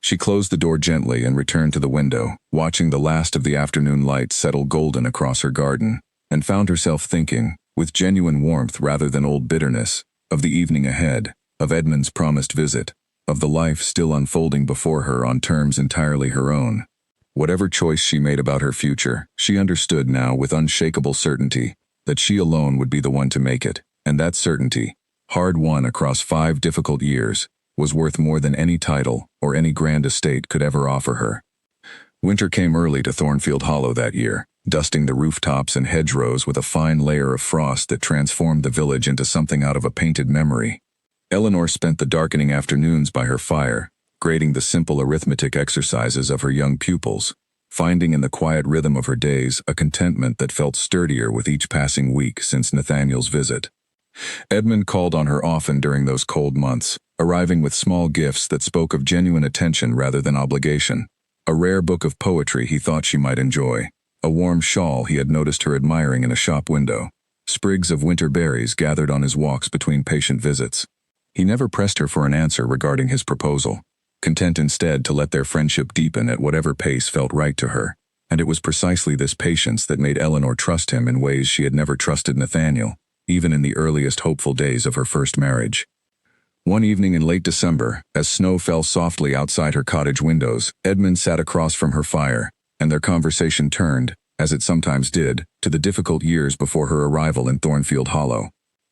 She closed the door gently and returned to the window, watching the last of the afternoon light settle golden across her garden, and found herself thinking, with genuine warmth rather than old bitterness, of the evening ahead, of Edmund's promised visit, of the life still unfolding before her on terms entirely her own. Whatever choice she made about her future, she understood now with unshakable certainty that she alone would be the one to make it, and that certainty, hard won across 5 difficult years, was worth more than any title or any grand estate could ever offer her. Winter came early to Thornfield Hollow that year, dusting the rooftops and hedgerows with a fine layer of frost that transformed the village into something out of a painted memory. Eleanor spent the darkening afternoons by her fire, grading the simple arithmetic exercises of her young pupils, finding in the quiet rhythm of her days a contentment that felt sturdier with each passing week since Nathaniel's visit. Edmund called on her often during those cold months, arriving with small gifts that spoke of genuine attention rather than obligation. A rare book of poetry he thought she might enjoy, a warm shawl he had noticed her admiring in a shop window, sprigs of winter berries gathered on his walks between patient visits. He never pressed her for an answer regarding his proposal, content instead to let their friendship deepen at whatever pace felt right to her, and it was precisely this patience that made Eleanor trust him in ways she had never trusted Nathaniel, even in the earliest hopeful days of her first marriage. One evening in late December, as snow fell softly outside her cottage windows, Edmund sat across from her fire, and their conversation turned, as it sometimes did, to the difficult years before her arrival in Thornfield Hollow.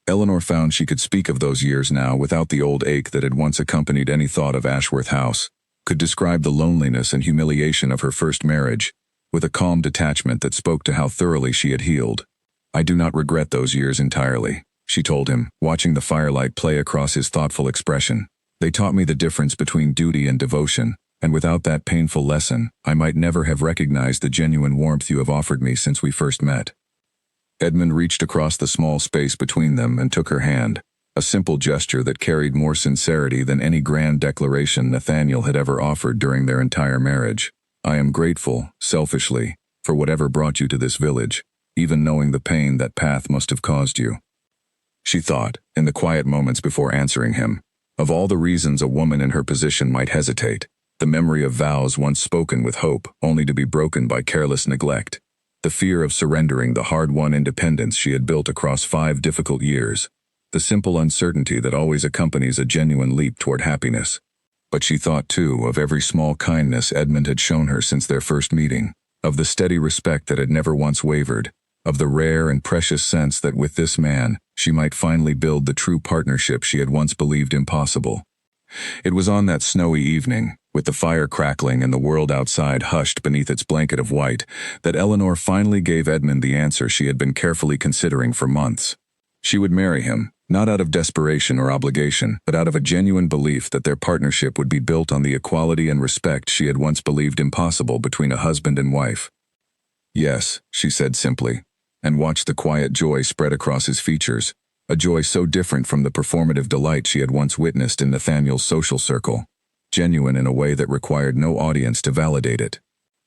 Eleanor found she could speak of those years now without the old ache that had once accompanied any thought of Ashworth House, could describe the loneliness and humiliation of her first marriage, with a calm detachment that spoke to how thoroughly she had healed. "I do not regret those years entirely," she told him, watching the firelight play across his thoughtful expression. "They taught me the difference between duty and devotion, and without that painful lesson, I might never have recognized the genuine warmth you have offered me since we first met." Edmund reached across the small space between them and took her hand, a simple gesture that carried more sincerity than any grand declaration Nathaniel had ever offered during their entire marriage. "I am grateful, selfishly, for whatever brought you to this village, even knowing the pain that path must have caused you." She thought, in the quiet moments before answering him, of all the reasons a woman in her position might hesitate, the memory of vows once spoken with hope only to be broken by careless neglect, the fear of surrendering the hard-won independence she had built across 5 difficult years, the simple uncertainty that always accompanies a genuine leap toward happiness. But she thought, too, of every small kindness Edmund had shown her since their first meeting, of the steady respect that had never once wavered, of the rare and precious sense that with this man, she might finally build the true partnership she had once believed impossible. It was on that snowy evening, with the fire crackling and the world outside hushed beneath its blanket of white, that Eleanor finally gave Edmund the answer she had been carefully considering for months. She would marry him, not out of desperation or obligation, but out of a genuine belief that their partnership would be built on the equality and respect she had once believed impossible between a husband and wife. "Yes," she said simply, and watched the quiet joy spread across his features, a joy so different from the performative delight she had once witnessed in Nathaniel's social circle, genuine in a way that required no audience to validate it.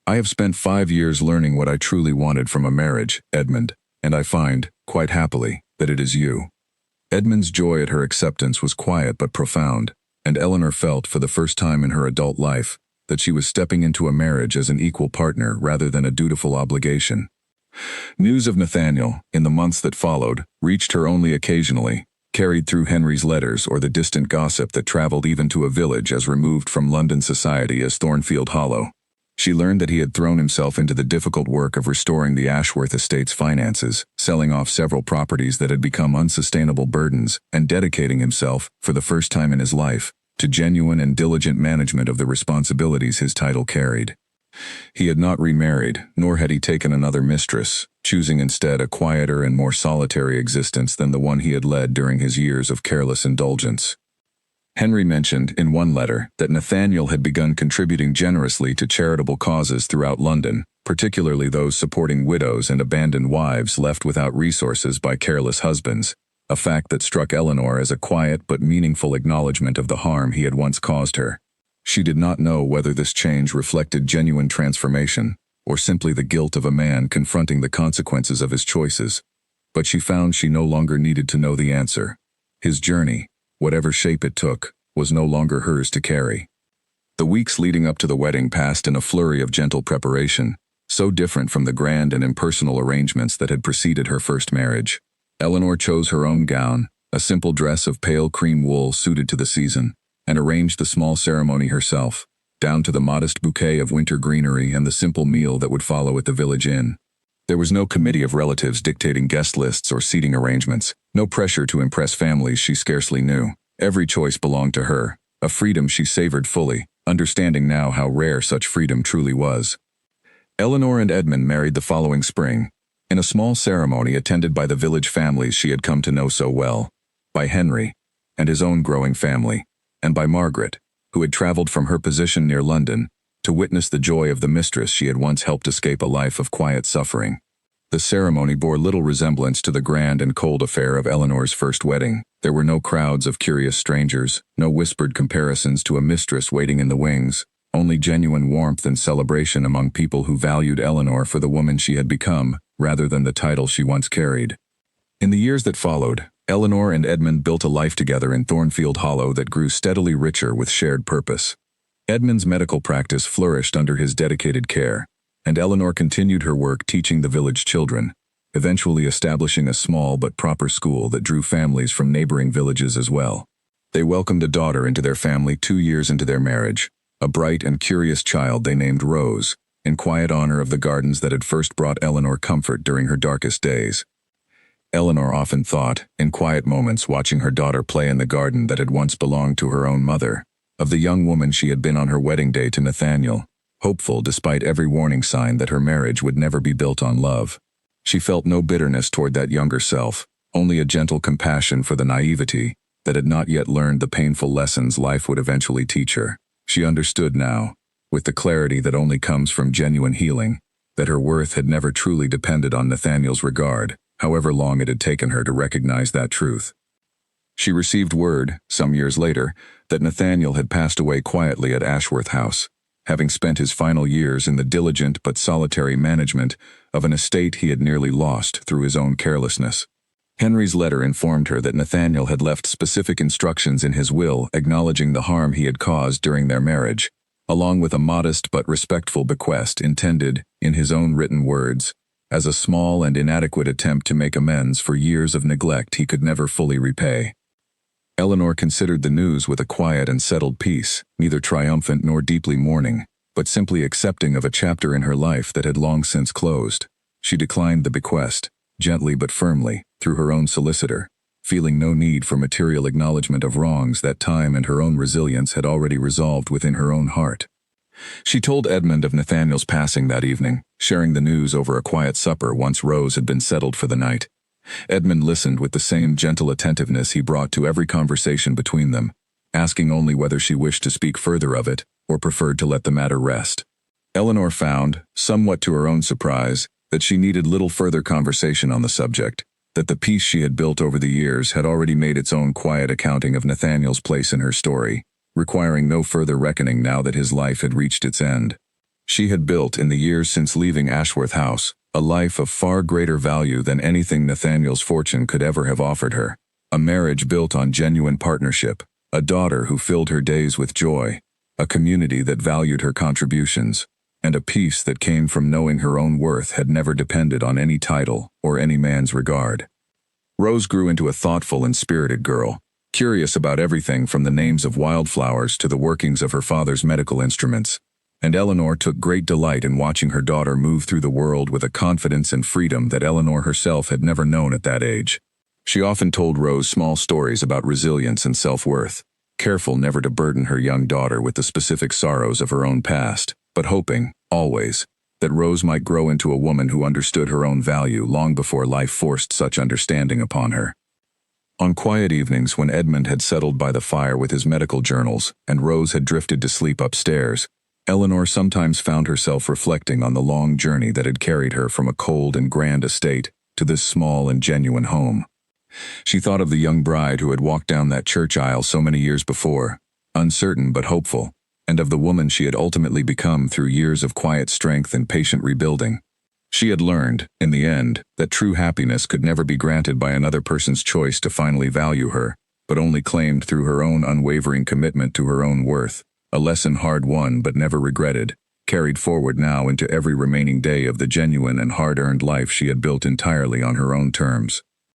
"I have spent 5 years learning what I truly wanted from a marriage, Edmund, and I find, quite happily, that it is you." Edmund's joy at her acceptance was quiet but profound, and Eleanor felt, for the first time in her adult life, that she was stepping into a marriage as an equal partner rather than a dutiful obligation. News of Nathaniel, in the months that followed, reached her only occasionally, carried through Henry's letters or the distant gossip that traveled even to a village as removed from London society as Thornfield Hollow. She learned that he had thrown himself into the difficult work of restoring the Ashworth estate's finances, selling off several properties that had become unsustainable burdens, and dedicating himself, for the first time in his life, to genuine and diligent management of the responsibilities his title carried. He had not remarried, nor had he taken another mistress, choosing instead a quieter and more solitary existence than the one he had led during his years of careless indulgence. Henry mentioned, in one letter, that Nathaniel had begun contributing generously to charitable causes throughout London, particularly those supporting widows and abandoned wives left without resources by careless husbands, a fact that struck Eleanor as a quiet but meaningful acknowledgement of the harm he had once caused her. She did not know whether this change reflected genuine transformation, or simply the guilt of a man confronting the consequences of his choices, but she found she no longer needed to know the answer. His journey, whatever shape it took, was no longer hers to carry. The weeks leading up to the wedding passed in a flurry of gentle preparation, so different from the grand and impersonal arrangements that had preceded her first marriage. Eleanor chose her own gown, a simple dress of pale cream wool suited to the season, and arranged the small ceremony herself, down to the modest bouquet of winter greenery and the simple meal that would follow at the village inn. There was no committee of relatives dictating guest lists or seating arrangements, no pressure to impress families she scarcely knew. Every choice belonged to her, a freedom she savored fully, understanding now how rare such freedom truly was. Eleanor and Edmund married the following spring, in a small ceremony attended by the village families she had come to know so well, by Henry, and his own growing family, and by Margaret, who had traveled from her position near London to witness the joy of the mistress she had once helped escape a life of quiet suffering. The ceremony bore little resemblance to the grand and cold affair of Eleanor's first wedding. There were no crowds of curious strangers, no whispered comparisons to a mistress waiting in the wings, only genuine warmth and celebration among people who valued Eleanor for the woman she had become, rather than the title she once carried. In the years that followed, Eleanor and Edmund built a life together in Thornfield Hollow that grew steadily richer with shared purpose. Edmund's medical practice flourished under his dedicated care, and Eleanor continued her work teaching the village children, eventually establishing a small but proper school that drew families from neighboring villages as well. They welcomed a daughter into their family 2 years into their marriage, a bright and curious child they named Rose, in quiet honor of the gardens that had first brought Eleanor comfort during her darkest days. Eleanor often thought, in quiet moments watching her daughter play in the garden that had once belonged to her own mother, of the young woman she had been on her wedding day to Nathaniel, hopeful despite every warning sign that her marriage would never be built on love. She felt no bitterness toward that younger self, only a gentle compassion for the naivety that had not yet learned the painful lessons life would eventually teach her. She understood now, with the clarity that only comes from genuine healing, that her worth had never truly depended on Nathaniel's regard, however long it had taken her to recognize that truth. She received word, some years later, that Nathaniel had passed away quietly at Ashworth House, having spent his final years in the diligent but solitary management of an estate he had nearly lost through his own carelessness. Henry's letter informed her that Nathaniel had left specific instructions in his will acknowledging the harm he had caused during their marriage, along with a modest but respectful bequest intended, in his own written words, as a small and inadequate attempt to make amends for years of neglect he could never fully repay. Eleanor considered the news with a quiet and settled peace, neither triumphant nor deeply mourning, but simply accepting of a chapter in her life that had long since closed. She declined the bequest, gently but firmly, through her own solicitor, feeling no need for material acknowledgement of wrongs that time and her own resilience had already resolved within her own heart. She told Edmund of Nathaniel's passing that evening, sharing the news over a quiet supper once Rose had been settled for the night. Edmund listened with the same gentle attentiveness he brought to every conversation between them, asking only whether she wished to speak further of it, or preferred to let the matter rest. Eleanor found, somewhat to her own surprise, that she needed little further conversation on the subject, that the peace she had built over the years had already made its own quiet accounting of Nathaniel's place in her story, requiring no further reckoning now that his life had reached its end. She had built, in the years since leaving Ashworth House, a life of far greater value than anything Nathaniel's fortune could ever have offered her, a marriage built on genuine partnership, a daughter who filled her days with joy, a community that valued her contributions, and a peace that came from knowing her own worth had never depended on any title or any man's regard. Rose grew into a thoughtful and spirited girl, curious about everything from the names of wildflowers to the workings of her father's medical instruments, and Eleanor took great delight in watching her daughter move through the world with a confidence and freedom that Eleanor herself had never known at that age. She often told Rose small stories about resilience and self-worth, careful never to burden her young daughter with the specific sorrows of her own past, but hoping, always, that Rose might grow into a woman who understood her own value long before life forced such understanding upon her. On quiet evenings when Edmund had settled by the fire with his medical journals and Rose had drifted to sleep upstairs, Eleanor sometimes found herself reflecting on the long journey that had carried her from a cold and grand estate to this small and genuine home. She thought of the young bride who had walked down that church aisle so many years before, uncertain but hopeful, and of the woman she had ultimately become through years of quiet strength and patient rebuilding. She had learned, in the end, that true happiness could never be granted by another person's choice to finally value her, but only claimed through her own unwavering commitment to her own worth, a lesson hard won but never regretted, carried forward now into every remaining day of the genuine and hard-earned life she had built entirely on her own terms.